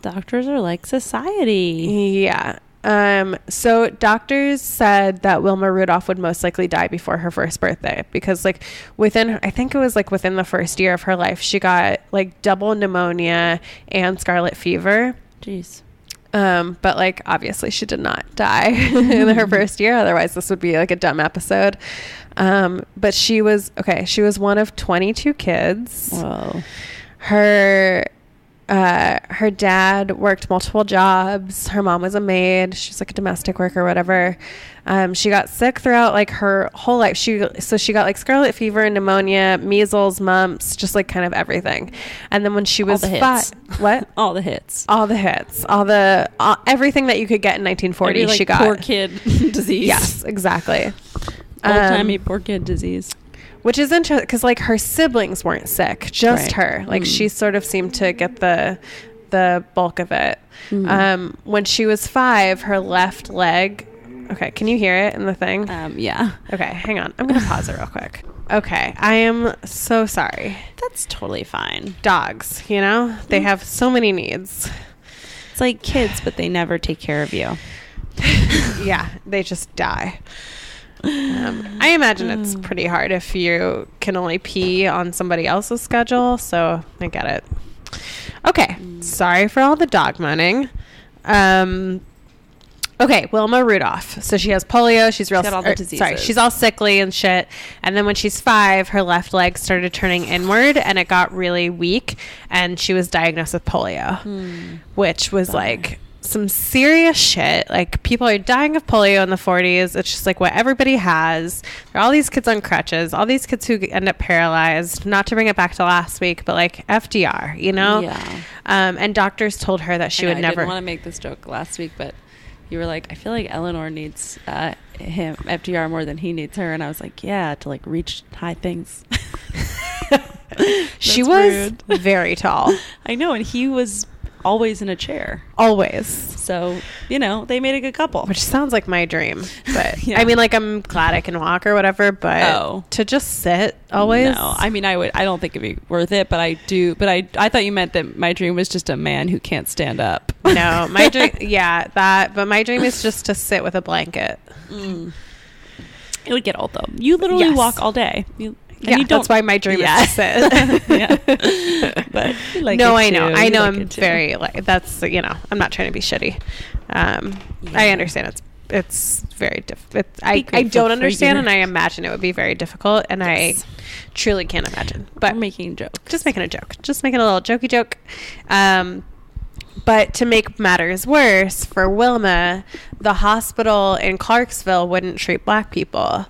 B: doctors are like society.
A: So doctors said that Wilma Rudolph would most likely die before her first birthday, because like I think it was like within the first year of her life, she got like double pneumonia and scarlet fever.
B: Jeez.
A: But like obviously she did not die in her first year, otherwise this would be like a dumb episode. But she was one of 22 kids.
B: Whoa.
A: Her dad worked multiple jobs. Her mom was a maid. She's like a domestic worker or whatever. She got sick throughout like her whole life. She got like scarlet fever, pneumonia, measles, mumps, just like kind of everything. And then when she was
B: what? All the hits,
A: everything that you could get in 1940,
B: like,
A: she got.
B: Poor kid disease.
A: Yes, exactly.
B: Old-timey poor kid disease.
A: Which is interesting because like her siblings weren't sick, just her. Like she sort of seemed to get the bulk of it. When she was 5, her left leg. Okay, can you hear it in the thing?
B: Yeah.
A: Okay, hang on. I'm gonna pause it real quick. Okay, I am so sorry.
B: That's totally fine.
A: Dogs, you know, they have so many needs.
B: It's like kids, but they never take care of you.
A: Yeah, they just die. I imagine it's pretty hard if you can only pee on somebody else's schedule, so I get it. Okay, sorry for all the dog moaning. Okay, Wilma Rudolph. So she has polio. She's got all the diseases. She's all sickly and shit. And then when she's 5, her left leg started turning inward, and it got really weak, and she was diagnosed with polio, which was like some serious shit. Like people are dying of polio in the 40s. It's just like what everybody has. There are all these kids on crutches, all these kids who end up paralyzed. Not to bring it back to last week, but like FDR, you know?
B: Yeah.
A: And doctors told her that she would never.
B: I didn't want to make this joke last week, but you were like, I feel like Eleanor needs him, FDR, more than he needs her. And I was like, yeah, to like reach high things.
A: She was very tall.
B: I know, and he was always in a chair.
A: Always.
B: So, you know, they made a good couple.
A: Which sounds like my dream. But I mean, like, I'm glad I can walk or whatever, but to just sit always.
B: No, I mean, I don't think it'd be worth it, but I do. But I thought you meant that my dream was just a man who can't stand up.
A: No, my dream, but my dream is just to sit with a blanket.
B: It would get old though. You literally walk all day.
A: That's why my dream is to sit.
B: But like,
A: no, I know. I'm very like, that's, you know, I'm not trying to be shitty. I understand it's very difficult. I don't understand, and I imagine it would be very difficult, and I truly can't imagine. But
B: we're making a joke.
A: Just making a joke. Just making a little jokey joke. But to make matters worse, for Wilma, the hospital in Clarksville wouldn't treat black people.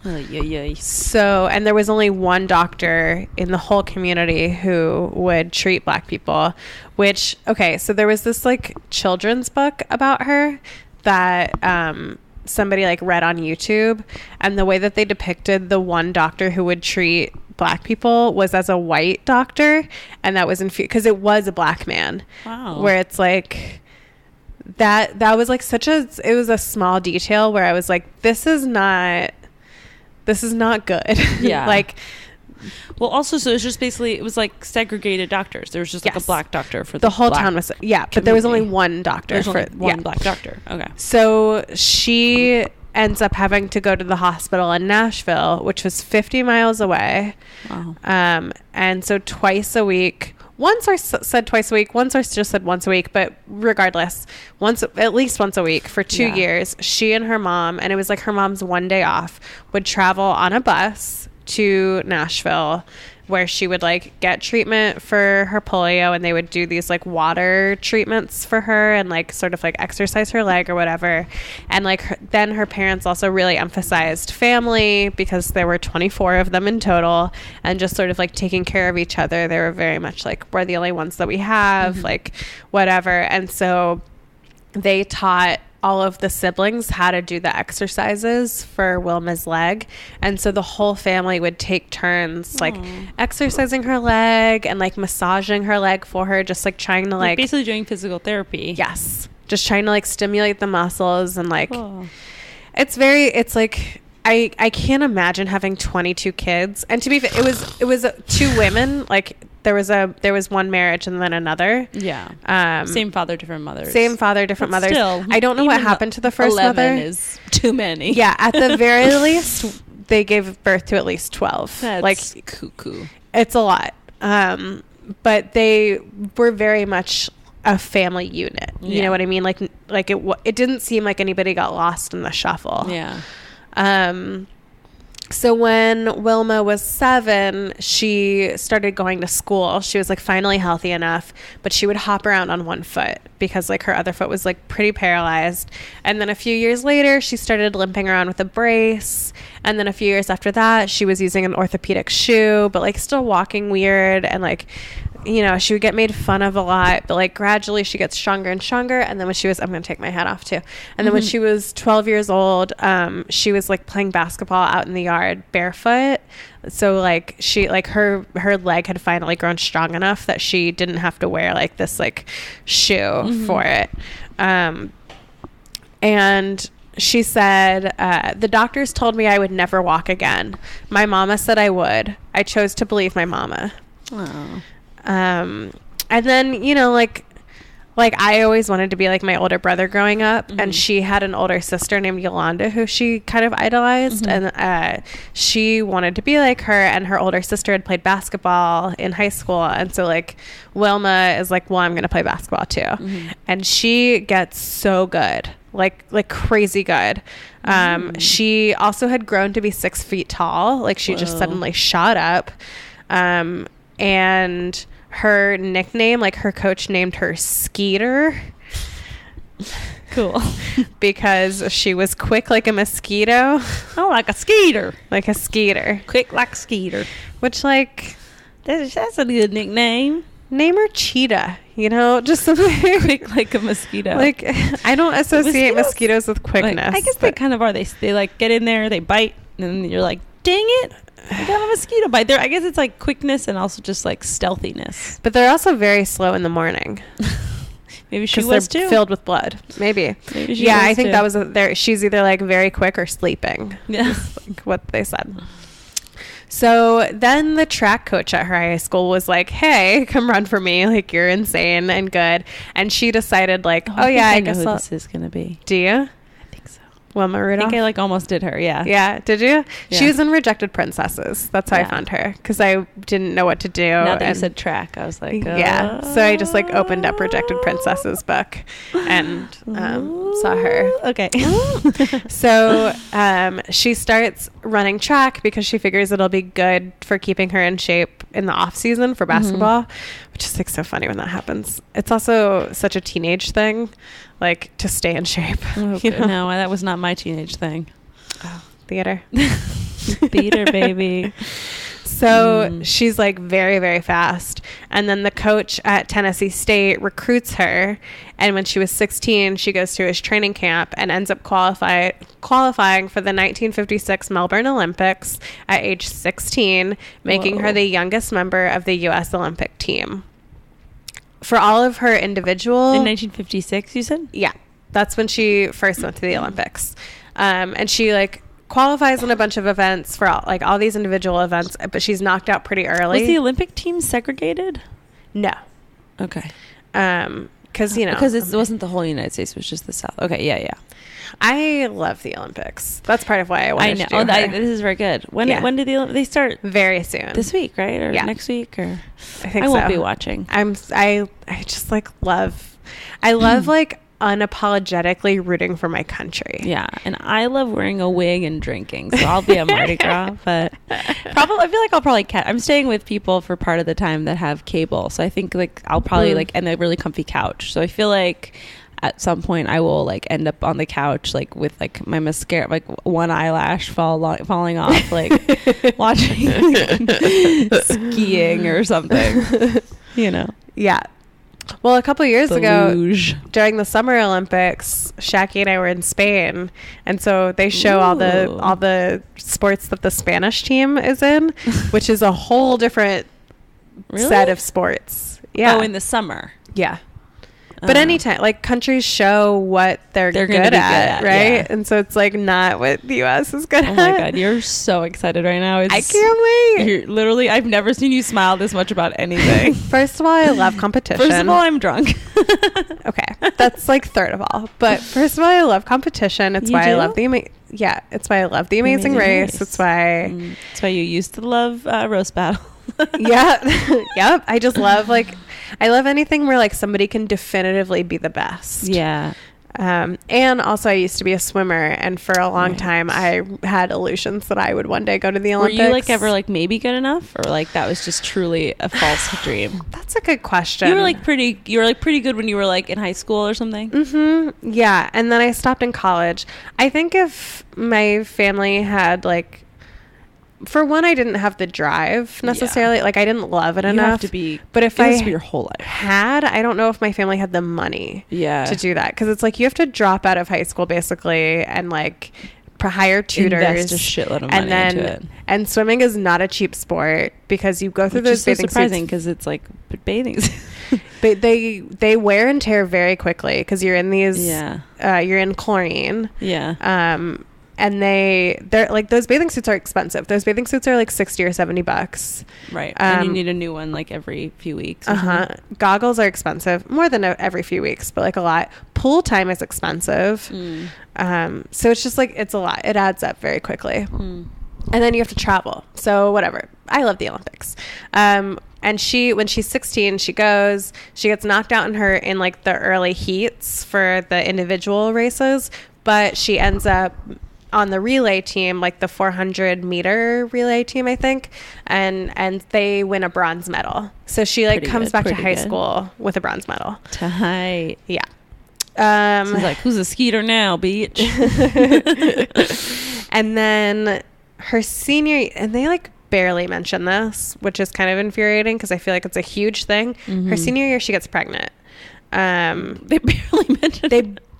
A: So, and there was only one doctor in the whole community who would treat black people, which, okay, so there was this like children's book about her that somebody like read on YouTube, and the way that they depicted the one doctor who would treat black people was as a white doctor, and that was because it was a black man.
B: Wow.
A: Where it's like that was like it was a small detail where I was like, this is not good.
B: Yeah.
A: Like,
B: well, also, so it's just basically, it was like segregated doctors. There was just like a black doctor for
A: the whole town was community. But there was only one doctor.
B: There's only one black doctor. Okay.
A: So she ends up having to go to the hospital in Nashville, which was 50 miles away.
B: Wow.
A: And so twice a week. One source said twice a week. One source just said once a week. But regardless, at least once a week for 2 years, she and her mom, and it was like her mom's one day off, would travel on a bus to Nashville where she would like get treatment for her polio, and they would do these like water treatments for her and like sort of like exercise her leg or whatever. And like then her parents also really emphasized family, because there were 24 of them in total, and just sort of like taking care of each other. They were very much like, we're the only ones that we have, like whatever. And so they taught all of the siblings how to do the exercises for Wilma's leg. And so the whole family would take turns like exercising her leg and like massaging her leg for her, just like trying to like
B: basically doing physical therapy.
A: Yes. Just trying to like stimulate the muscles and like it's like I can't imagine having 22 kids. And to be fair, it was 2 women. Like there was one marriage and then another.
B: Yeah. Same father, different mothers.
A: Same father, different mothers. Still, I don't know what happened to the first
B: 11
A: mother.
B: Is too many.
A: Yeah. At the very least, they gave birth to at least 12.
B: That's like cuckoo.
A: It's a lot. But they were very much a family unit. You know what I mean? Like it didn't seem like anybody got lost in the shuffle.
B: Yeah.
A: So when Wilma was 7, she started going to school. She was like finally healthy enough, but she would hop around on one foot because like her other foot was like pretty paralyzed. And then a few years later, she started limping around with a brace. And then a few years after that, she was using an orthopedic shoe, but like still walking weird. And like, you know, she would get made fun of a lot, but like gradually she gets stronger and stronger. And then when she was, I'm going to take my hat off too. And then when she was 12 years old, she was like playing basketball out in the yard barefoot. So like she, like her leg had finally grown strong enough that she didn't have to wear like this like shoe for it. And she said, the doctors told me I would never walk again. My mama said I would. I chose to believe my mama.
B: Oh.
A: And then, you know, like I always wanted to be like my older brother growing up, and she had an older sister named Yolanda who she kind of idolized, and she wanted to be like her, and her older sister had played basketball in high school, and so like Wilma is like, well, I'm gonna play basketball too. And she gets so good, like crazy good. She also had grown to be 6 feet tall, like she just suddenly shot up, and her nickname, like her coach named her Skeeter.
B: Cool.
A: Because she was quick like a mosquito.
B: Oh, like a skeeter.
A: Like a skeeter.
B: Quick like a skeeter.
A: Which like...
B: That's a good nickname.
A: Name her Cheetah, you know? Just something...
B: Quick like a mosquito.
A: Like, I don't associate mosquitoes with quickness.
B: Like, I guess they kind of are. They like get in there, they bite, and you're like, dang it. I got a mosquito bite there. I guess it's like quickness and also just like stealthiness.
A: But they're also very slow in the morning.
B: Maybe she was too.
A: Filled with blood. Maybe she was I think too. That was she's either like very quick or sleeping. Yeah, like what they said. So then the track coach at her high school was like, hey, come run for me. Like, you're insane and good. And she decided like, I guess
B: know who this is gonna be.
A: Do you? Wilma Rudolph?
B: I think I like almost did her, yeah.
A: Yeah, did you? Yeah. She was in Rejected Princesses. That's how I found her, because I didn't know what to do.
B: Now that you said track, I was like,
A: yeah. So I just like opened up Rejected Princesses book and saw her.
B: Okay.
A: So she starts running track because she figures it'll be good for keeping her in shape in the off season for basketball, which is like so funny when that happens. It's also such a teenage thing, like to stay in shape.
B: Oh, you know? No, that was not my teenage thing.
A: Oh, theater.
B: Theater, baby.
A: So she's like very, very fast. And then the coach at Tennessee State recruits her. And when she was 16, she goes to his training camp and ends up qualifying for the 1956 Melbourne Olympics at age 16, making her the youngest member of the U.S. Olympic team. For all of her individual...
B: In 1956, you said?
A: Yeah. That's when she first went to the Olympics. And she like qualifies in a bunch of events for all these individual events, but she's knocked out pretty early.
B: Was the Olympic team segregated?
A: No.
B: Okay.
A: Because, you know...
B: Because it wasn't the whole United States, it was just the South. Okay, yeah.
A: I love the Olympics. That's part of why I wanted to do her.
B: This is very good. When did they start?
A: Very soon.
B: This week, right? Or next week? Or
A: I think
B: I won't be watching.
A: I just like love... I love like unapologetically rooting for my country.
B: Yeah, and I love wearing a wig and drinking, so I'll be a Mardi Gras. But I feel like I'll probably I'm staying with people for part of the time that have cable, so I think like I'll probably like, and a really comfy couch. So I feel like at some point I will like end up on the couch like with like my mascara, like one eyelash falling off, like watching skiing or something, you know.
A: Yeah. Well, a couple of years ago during the Summer Olympics, Shaqy and I were in Spain, and so they show all the sports that the Spanish team is in, which is a whole different set of sports. Yeah.
B: Oh, in the summer.
A: Yeah. But anytime, like, countries show what they're good at, right? Yeah. And so it's like not what the U.S. is good at.
B: Oh my God, you're so excited right now.
A: I can't wait.
B: You're literally, I've never seen you smile this much about anything.
A: First of all, I love competition.
B: First of all, I'm drunk.
A: Okay, that's like third of all. But first of all, I love competition. It's why I love it's why I love the Amazing Race. It's why
B: you used to love roast battle.
A: Yeah. Yep. I just love I love anything where like somebody can definitively be the best.
B: Yeah.
A: And also I used to be a swimmer, and for a long time I had illusions that I would one day go to the Olympics.
B: Were you like ever like maybe good enough, or like that was just truly a false dream?
A: That's a good question.
B: You were like pretty good when you were like in high school or something?
A: Mm-hmm. Yeah. And then I stopped in college. I think if my family had like, for one, I didn't have the drive necessarily. Like, I didn't love it enough. But if I
B: your whole life
A: I don't know if my family had the money to do that. Because it's like you have to drop out of high school basically and like hire tutors.
B: Invest a shitload of money into it.
A: And swimming is not a cheap sport because you go through those bathing suits.
B: Surprising because it's like bathing.
A: But they wear and tear very quickly because you're in these. Yeah. You're in chlorine.
B: Yeah.
A: And they're like, those bathing suits are expensive. Those bathing suits are like $60 or $70.
B: Right. And you need a new one like every few weeks.
A: Goggles are expensive, more than every few weeks, but like a lot. Pool time is expensive. So it's just like, it's a lot. It adds up very quickly. And then you have to travel. So whatever. I love the Olympics. And when she's 16, she gets knocked out in like the early heats for the individual races, but she ends up on the relay team, like the 400-meter relay team, I think, and they win a bronze medal. So she like comes back to high school with a bronze medal.
B: Tight.
A: Yeah.
B: So like, who's a skeeter now, bitch?
A: And then her senior, and they like barely mention this, which is kind of infuriating because I feel like it's a huge thing. Her senior year, she gets pregnant.
B: They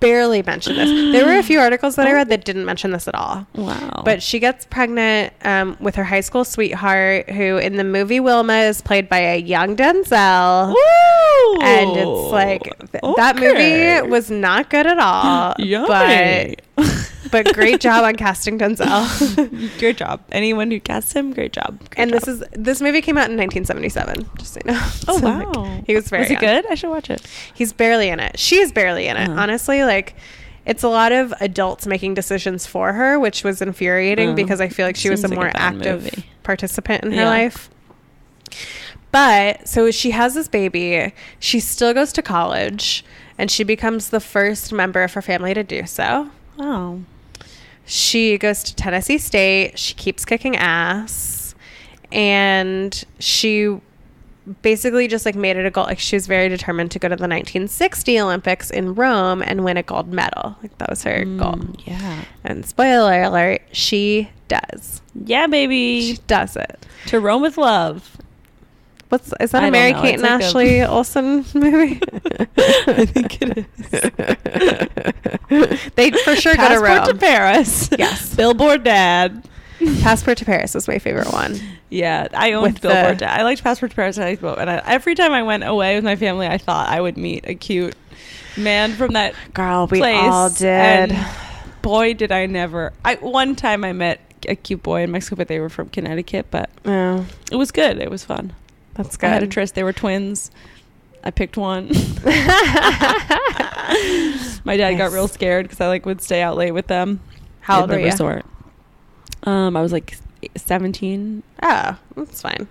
A: barely mentioned this. There were a few articles that I read that didn't mention this at all.
B: Wow.
A: But she gets pregnant with her high school sweetheart, who in the movie Wilma is played by a young Denzel.
B: Woo!
A: And it's like that movie was not good at all. But great job on casting Denzel.
B: Great job. Anyone who casts him, great job.
A: This movie came out in 1977, just so you know.
B: Oh, so wow.
A: Like, he was very young.
B: Good? I should watch it.
A: He's barely in it. She's barely in it. Honestly, like, it's a lot of adults making decisions for her, which was infuriating because I feel like she was a more active participant in her life. But so she has this baby. She still goes to college, and she becomes the first member of her family to do so.
B: Oh.
A: She goes to Tennessee State. She keeps kicking ass, and she basically just like made it a goal. Like, she was very determined to go to the 1960 Olympics in Rome and win a gold medal. Like, that was her goal.
B: Yeah.
A: And spoiler alert, she does.
B: Yeah, baby.
A: She does it.
B: To Rome with Love.
A: Is that a Mary-Kate and Ashley Olsen movie?
B: I think it
A: is. They for sure go to Rome.
B: Passport to Paris.
A: Yes.
B: Billboard Dad.
A: Passport to Paris was my favorite one.
B: Yeah, I owned Billboard Dad. I liked Passport to Paris. And every time I went away with my family, I thought I would meet a cute man from that
A: girl. We
B: place.
A: All did.
B: And boy, did I never. One time I met a cute boy in Mexico, but they were from Connecticut. But it was good. It was fun.
A: That's good.
B: I had a tryst. They were twins. I picked one. My dad got real scared because I like would stay out late with them.
A: How old were you?
B: Resort. I was like 17.
A: Oh, that's fine.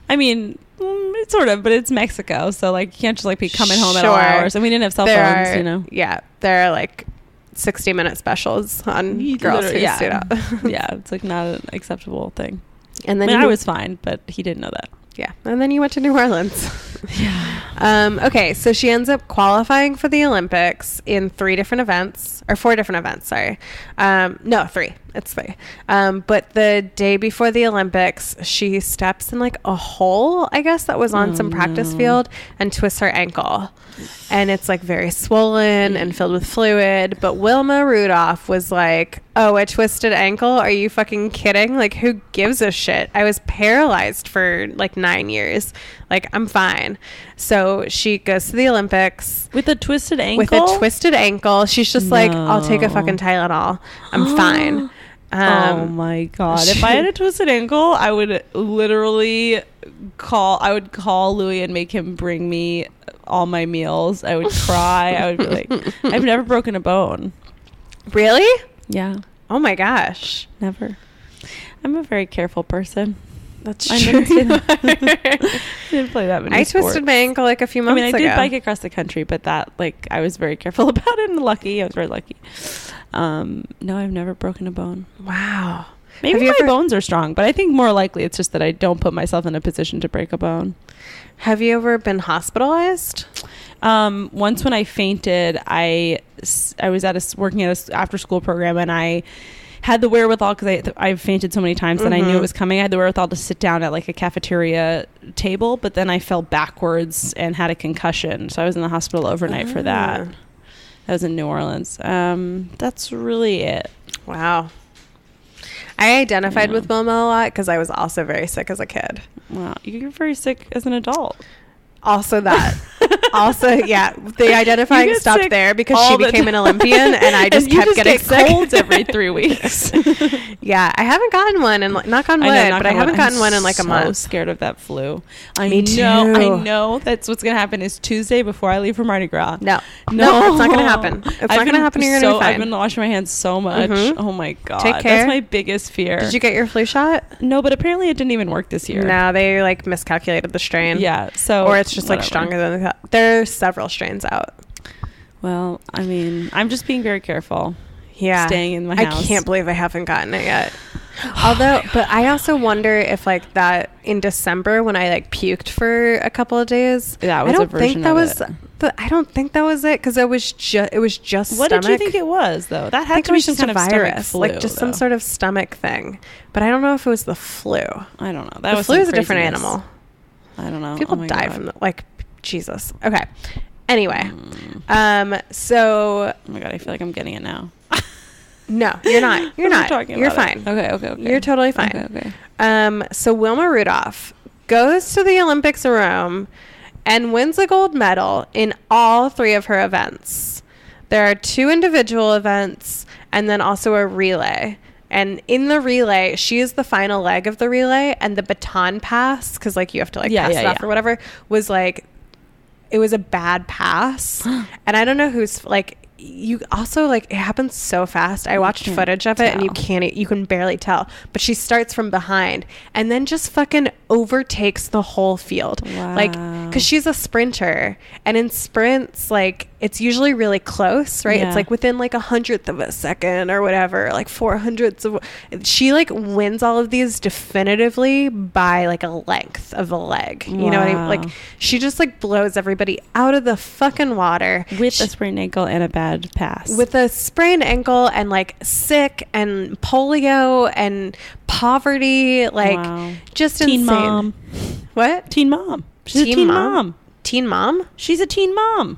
B: I mean, it's sort of, but it's Mexico, so like you can't just like be coming home at all hours. And we didn't have cell phones, you know.
A: Yeah, there are like 60-minute specials on girls who stayed out.
B: Yeah, it's like not an acceptable thing.
A: And then
B: I was fine, but he didn't know that.
A: Yeah, and then you went to New Orleans. Yeah. Okay, so she ends up qualifying for the Olympics in 4 different events. Sorry. No, 3. It's 3. But the day before the Olympics, she steps in like a hole, I guess, that was on some practice field and twists her ankle. And it's like very swollen and filled with fluid. But Wilma Rudolph was like, oh, a twisted ankle? Are you fucking kidding? Like, who gives a shit? I was paralyzed for like 9 years. Like, I'm fine. So she goes to the Olympics.
B: With a twisted ankle?
A: She's just like, I'll take a fucking Tylenol. I'm fine.
B: Oh my God. If I had a twisted ankle, I would literally call Louis and make him bring me all my meals. I would cry. I would be like, I've never broken a bone.
A: Really?
B: Yeah.
A: Oh my gosh.
B: Never. I'm a very careful person.
A: That's true.
B: I didn't play that many sports.
A: Twisted my ankle like a few months ago.
B: I did bike across the country, but that, like, I was very careful about it and lucky. I was very lucky. No, I've never broken a bone.
A: Wow.
B: Maybe my bones are strong, but I think more likely it's just that I don't put myself in a position to break a bone.
A: Have you ever been hospitalized?
B: Once when I fainted, I was working at a after-school program, and I had the wherewithal, because I've fainted so many times that I knew it was coming. I had the wherewithal to sit down at like a cafeteria table, but then I fell backwards and had a concussion. So I was in the hospital overnight for that. That was in New Orleans. That's really it.
A: Wow. I identified with Wilma a lot because I was also very sick as a kid.
B: Wow. You're very sick as an adult.
A: Also that. Yeah. The identifying stopped there because she became an Olympian, and I just kept getting
B: colds every 3 weeks.
A: Yeah. I haven't gotten one, and knock on wood, but I haven't gotten one in like a month. I'm
B: so scared of that flu.
A: Me too.
B: I know that's what's going to happen is Tuesday before I leave for Mardi Gras.
A: No, it's not going to happen. It's not going to happen. You're going to be fine.
B: I've been washing my hands so much. Oh my God.
A: Take care.
B: That's my biggest fear.
A: Did you get your flu shot?
B: No, but apparently it didn't even work this year.
A: No, they like miscalculated the strain.
B: Yeah. So,
A: or it's just like stronger than that. There's several strains out.
B: Well, I mean, I'm just being very careful.
A: Yeah.
B: Staying in my house.
A: I can't believe I haven't gotten it yet. But I also wonder if like that in December when I like puked for a couple of days.
B: That was a version of it.
A: I don't think that was it, because it was just
B: What
A: stomach.
B: did you think it was though? That had to be some kind of virus,
A: flu, like just some sort of stomach thing. But I don't know if it was the flu.
B: I don't know.
A: The flu is a different animal.
B: I don't know.
A: People die from Jesus. Okay. Anyway, so.
B: Oh my God, I feel like I'm getting it now.
A: No, you're not. You're not. You're fine.
B: Okay.
A: You're totally fine.
B: Okay.
A: So Wilma Rudolph goes to the Olympics of Rome and wins a gold medal in all 3 of her events. There are 2 individual events and then also a relay. And in the relay, she is the final leg of the relay, and the baton pass, because like you have to pass it off or whatever, was like, it was a bad pass. And I don't know who's like, you also like, it happens so fast. I watched footage of it and you can barely tell, but she starts from behind and then just fucking overtakes the whole field.
B: Wow.
A: Like, because she's a sprinter, and in sprints, like, it's usually really close, right? It's like within like 100th of a second or whatever, like 400ths of. She like wins all of these definitively by like a length of a leg. You know what I mean? Like, she just like blows everybody out of the fucking water
B: with a sprained ankle and a bad pass.
A: With a sprained ankle and like sick and polio and poverty, like just
B: teen
A: insane.
B: Mom.
A: What?
B: Teen mom. She's a teen mom.
A: Teen mom?
B: She's a teen mom.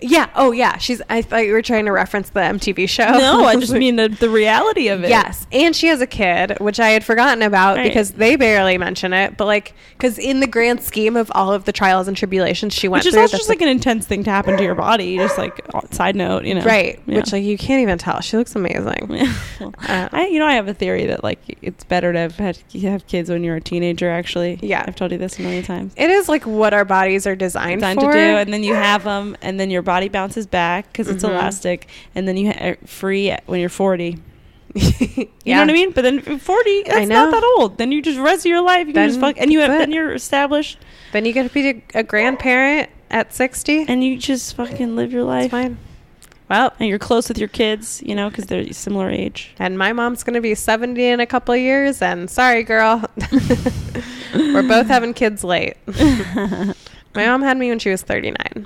A: Yeah. Oh, yeah. I thought you were trying to reference the MTV show.
B: No, I just mean the reality of it.
A: Yes. And she has a kid, which I had forgotten about because they barely mention it. But like, because in the grand scheme of all of the trials and tribulations she went through.
B: Which is also just like an intense thing to happen to your body. Just like, side note, you know.
A: Right. Yeah. Which like you can't even tell. She looks amazing.
B: Yeah. Well, I have a theory that like it's better to have kids when you're a teenager, actually. Yeah. I've told you this a million times.
A: It is like what our bodies are designed for.
B: To do. And then you have them, and then your body bounces back because it's elastic, and then you free when you're 40. You know what I mean? But then 40, that's not that old. Then you just rest of your life. You can just fuck, and then you're established.
A: Then you get to be a grandparent at 60.
B: And you just fucking live your life.
A: It's fine. Well,
B: and you're close with your kids, you know, because they're similar age.
A: And my mom's going to be 70 in a couple of years, and sorry, girl. We're both having kids late. My mom had me when she was 39.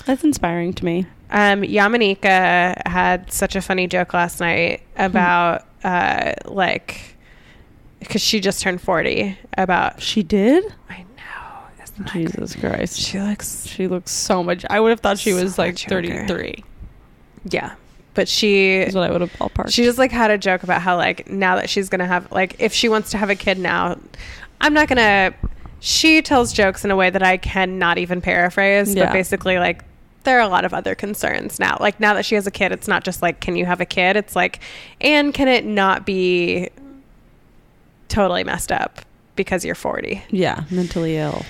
B: That's inspiring to me.
A: Yamanika had such a funny joke last night about, because she just turned 40.
B: She did?
A: I know.
B: Jesus Christ.
A: She
B: looks so much. I would have thought she was like 33.
A: Yeah, but she
B: is what I would have ballparked.
A: She just like had a joke about how like now that she's gonna have like if she wants to have a kid now, I'm not gonna. She tells jokes in a way that I cannot even paraphrase, but basically like there are a lot of other concerns now. Like now that she has a kid, it's not just like can you have a kid? It's like and can it not be totally messed up because you're 40?
B: Yeah, mentally ill,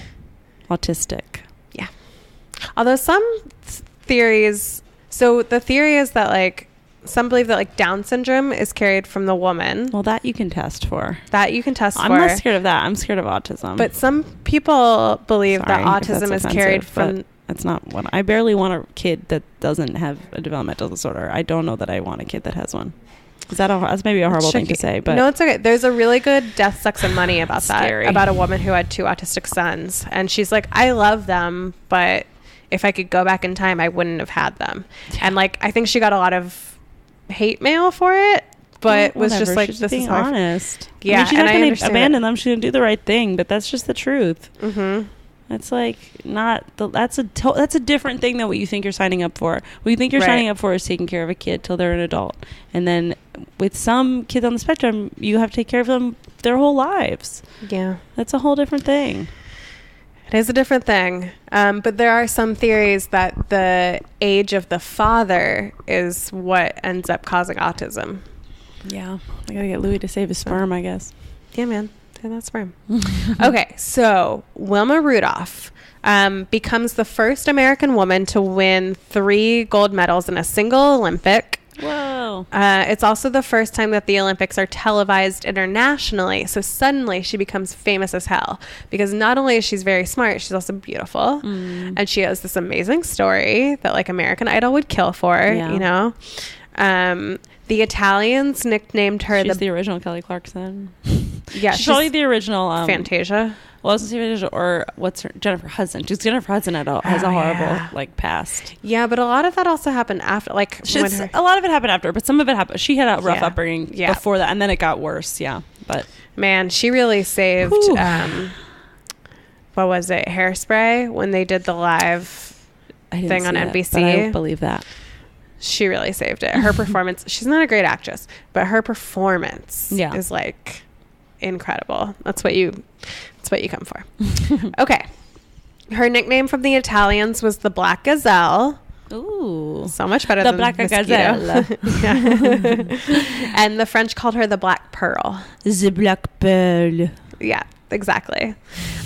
B: autistic.
A: Yeah, although some theories. So the theory is that like some believe that like Down syndrome is carried from the woman.
B: Well, that you can test for.
A: I'm
B: not scared of that. I'm scared of autism.
A: But some people believe that autism is carried from.
B: That's not what I barely want a kid that doesn't have a developmental disorder. I don't know that I want a kid that has one. That's maybe a horrible thing to say, but
A: no, it's okay. There's a really good Death, Sex, and Money about that. About a woman who had 2 autistic sons, and she's like, I love them, but if I could go back in time, I wouldn't have had them. And like, I think she got a lot of hate mail for it, but was just like,
B: this is honest.
A: Yeah.
B: I mean, she's not going to abandon them. She didn't do the right thing, but that's just the truth.
A: Mm-hmm.
B: That's like that's a different thing than what you think you're signing up for. What you think you're signing up for is taking care of a kid till they're an adult. And then with some kids on the spectrum, you have to take care of them their whole lives.
A: Yeah.
B: That's a whole different thing.
A: It is a different thing. But there are some theories that the age of the father is what ends up causing autism.
B: Yeah. I gotta get Louis to save his sperm, I guess.
A: Yeah, man. And that's sperm. Okay, so Wilma Rudolph becomes the first American woman to win 3 gold medals in a single Olympic.
B: Whoa.
A: It's also the first time that the Olympics are televised internationally. So suddenly she becomes famous as hell because not only is she very smart, she's also beautiful. And she has this amazing story that like American Idol would kill for, you know. The Italians nicknamed her
B: the original Kelly Clarkson.
A: Yeah,
B: she's probably the original
A: Fantasia.
B: Well, I was Fantasia or what's her Jennifer Hudson. Just Jennifer Hudson has a horrible like past.
A: Yeah, but a lot of that also happened after. Like
B: a lot of it happened after, but some of it happened. She had a rough upbringing before that, and then it got worse. Yeah, but
A: man, she really saved. What was it? Hairspray when they did the live thing on NBC.
B: But I don't believe that.
A: She really saved it. Her performance. She's not a great actress, but her performance is like incredible. That's what you come for. Okay. Her nickname from the Italians was the Black Gazelle.
B: Ooh.
A: So much better than
B: Black
A: Mosquito.
B: Gazelle.
A: And the French called her the Black Pearl.
B: The Black Pearl.
A: Yeah, exactly.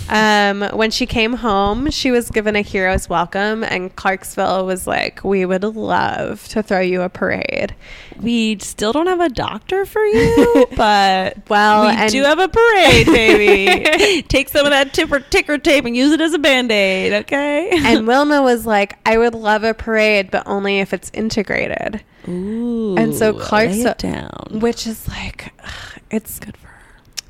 A: When she came home, she was given a hero's welcome, and Clarksville was like, we would love to throw you a parade.
B: We still don't have a doctor for you, but
A: we
B: do have a parade, baby. Take some of that ticker tape and use it as a Band-Aid, okay?
A: And Wilma was like, I would love a parade, but only if it's integrated.
B: Ooh.
A: And so Clarksville,
B: down.
A: Which is like, it's good for her.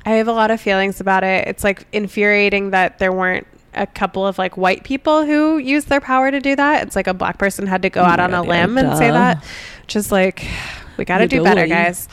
A: I have a lot of feelings about it. It's like infuriating that there weren't a couple of like white people who used their power to do that. It's like a black person had to go out on a limb and say that. Just like, we got to do better, guys.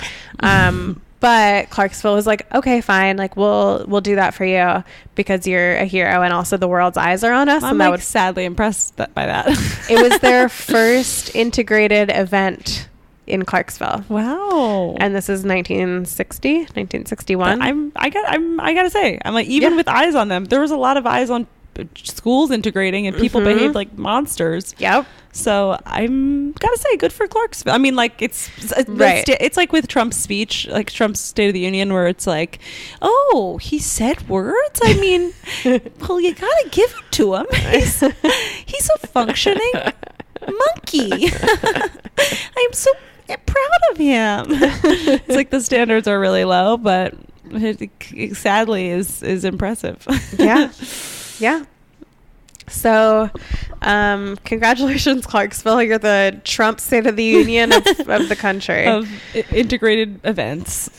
A: But Clarksville was like, okay, fine. Like we'll do that for you because you're a hero. And also the world's eyes are on us.
B: I'm like sadly impressed by that.
A: It was their first integrated event in Clarksville.
B: Wow.
A: And this is 1961.
B: I gotta say, I'm like, even with eyes on them, there was a lot of eyes on schools integrating and people behaved like monsters.
A: Yep.
B: So I'm gotta say, good for Clarksville. I mean, like it's like with Trump's speech, like Trump's State of the Union, where it's like, oh, he said words. I mean, well, you gotta give it to him. He's a functioning monkey. proud of him. It's like the standards are really low, but it sadly is impressive.
A: Yeah. So, congratulations, Clarksville. You're the Trump State of the Union of the country.
B: Of integrated events.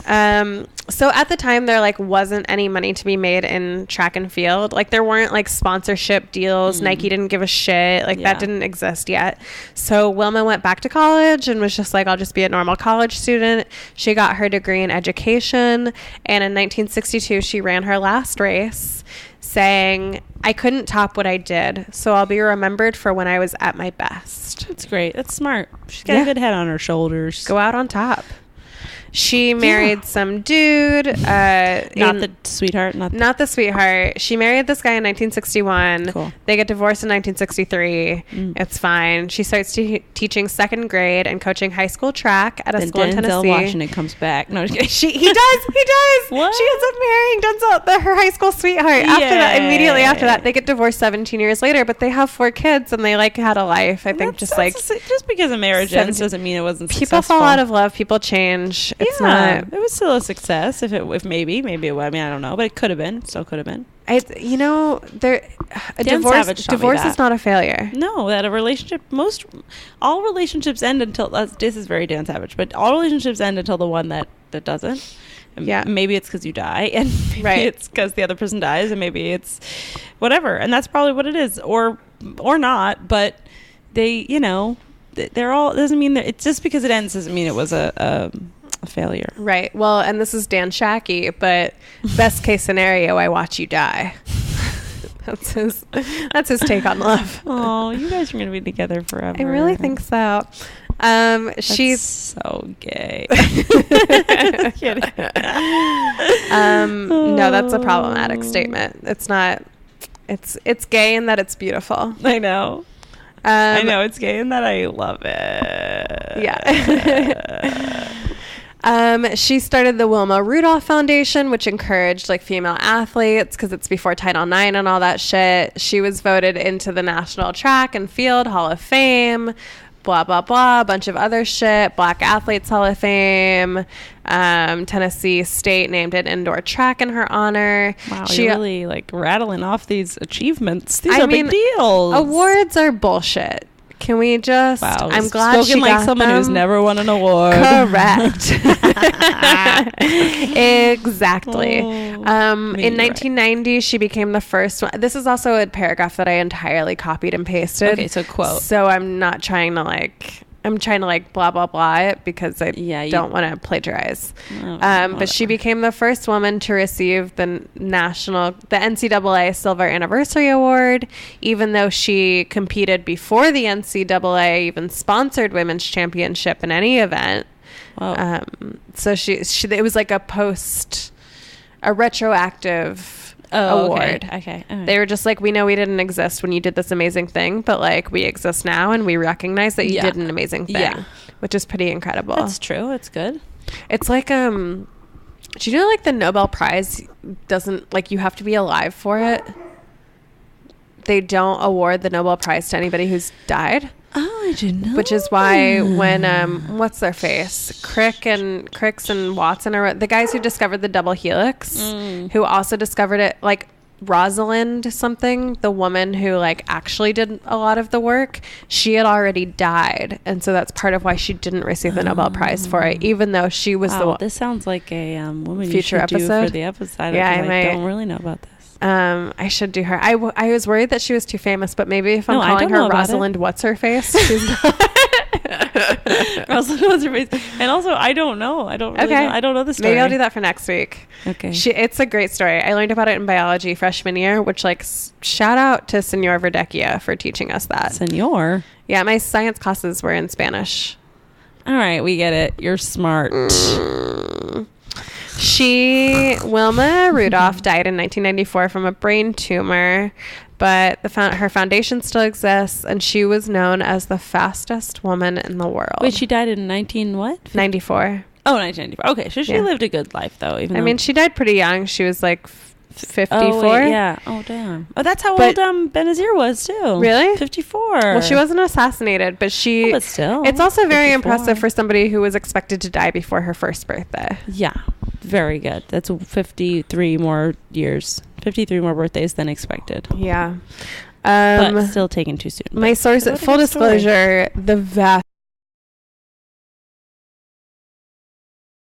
A: So at the time, there wasn't any money to be made in track and field. There weren't sponsorship deals. Nike didn't give a shit. That didn't exist yet. So Wilma went back to college and was just I'll just be a normal college student. She got her degree in education. And in 1962, she ran her last race, saying, "I couldn't top what I did, so I'll be remembered for when I was at my best."
B: That's great. That's smart. She's got a good head on her shoulders.
A: Go out on top. She married some dude.
B: Not the sweetheart.
A: Not the sweetheart. She married this guy in 1961.
B: Cool.
A: They get divorced in 1963. It's fine. She starts teaching second grade and coaching high school track at a school in Tennessee.
B: Denzel Washington comes back. No,
A: he does. He does.
B: What?
A: She ends up marrying Denzel, her high school sweetheart. Immediately after that, they get divorced 17 years later, but they have 4 kids and they had a life. I think just
B: because a marriage ends doesn't mean it wasn't successful.
A: People fall out of love. People change. It's not.
B: It was still a success. If maybe it was. I mean, I don't know, but it could have been. Still could have been.
A: Divorce is not a failure.
B: No, that a relationship. All relationships end until this is very Dan Savage, but all relationships end until the one that doesn't.
A: Yeah.
B: Maybe it's because you die, and maybe it's because the other person dies, and maybe it's whatever, and that's probably what it is, or not. But they're all doesn't mean that it's just because it ends doesn't mean it was a failure.
A: Right. Well, and this is Dan Shacky, but best case scenario, I watch you die. That's his take on love.
B: Oh, you guys are going to be together forever.
A: I really think so. She's
B: so gay.
A: Kidding. No, that's a problematic statement. It's not. It's gay in that it's beautiful.
B: I know. I know it's gay in that I love it.
A: Yeah. She started the Wilma Rudolph Foundation, which encouraged female athletes because it's before Title IX and all that shit. She was voted into the National Track and Field Hall of Fame, blah, blah, blah, a bunch of other shit. Black Athletes Hall of Fame. Tennessee State named an indoor track in her honor.
B: Wow, you're really rattling off these achievements. These are big deals.
A: Awards are bullshit. Can we just? Wow, I'm glad she got
B: someone who's never won an award.
A: Correct. Exactly. In 1990, she became the first one. This is also a paragraph that I entirely copied and pasted.
B: Okay, so quote.
A: So I'm not trying to I'm trying to blah, blah, blah it because I don't want to plagiarize. But she became the first woman to receive the NCAA Silver Anniversary Award, even though she competed before the NCAA even sponsored women's championship in any event.
B: Wow.
A: So she it was a retroactive award.
B: Okay.
A: They were just we know we didn't exist when you did this amazing thing, but we exist now and we recognize that you did an amazing thing, which is pretty incredible.
B: That's true. It's good.
A: It's do you know the Nobel Prize doesn't you have to be alive for it? They don't award the Nobel Prize to anybody who's died.
B: Oh, I didn't know.
A: Which is why when what's their face, Cricks and Watson are the guys who discovered the double helix, who also discovered it, Rosalind something, the woman who actually did a lot of the work, she had already died, and so that's part of why she didn't receive the Nobel Prize for it, even though she was the one.
B: This sounds like a woman
A: future
B: you should
A: episode
B: do for the episode.
A: I
B: don't really know about this.
A: I should do her. I was worried that she was too famous, but maybe if I'm calling her Rosalind what's her face, she's not.
B: Rosalind what's her face. And also I don't know. I don't really know. I don't know the story.
A: Maybe I'll do that for next week.
B: Okay.
A: It's a great story. I learned about it in biology freshman year, which shout out to Senor Verdecchia for teaching us that.
B: Senor?
A: Yeah, my science classes were in Spanish.
B: All right, we get it. You're smart.
A: Wilma Rudolph died in 1994 from a brain tumor, but her foundation still exists, and she was known as the fastest woman in the world.
B: Wait, she died in
A: 94.
B: Oh, 1994. Okay, so she lived a good life, though. She died
A: pretty young. She was 54.
B: Yeah. Oh, damn. Oh, that's how old Benazir was too.
A: Really?
B: 54.
A: Well, she wasn't assassinated, but she.
B: Oh, but still,
A: it's also very impressive for somebody who was expected to die before her first birthday.
B: Yeah, very good. That's 53 more years, 53 more birthdays than expected.
A: Yeah.
B: But still taken too soon.
A: My source, full disclosure, the vast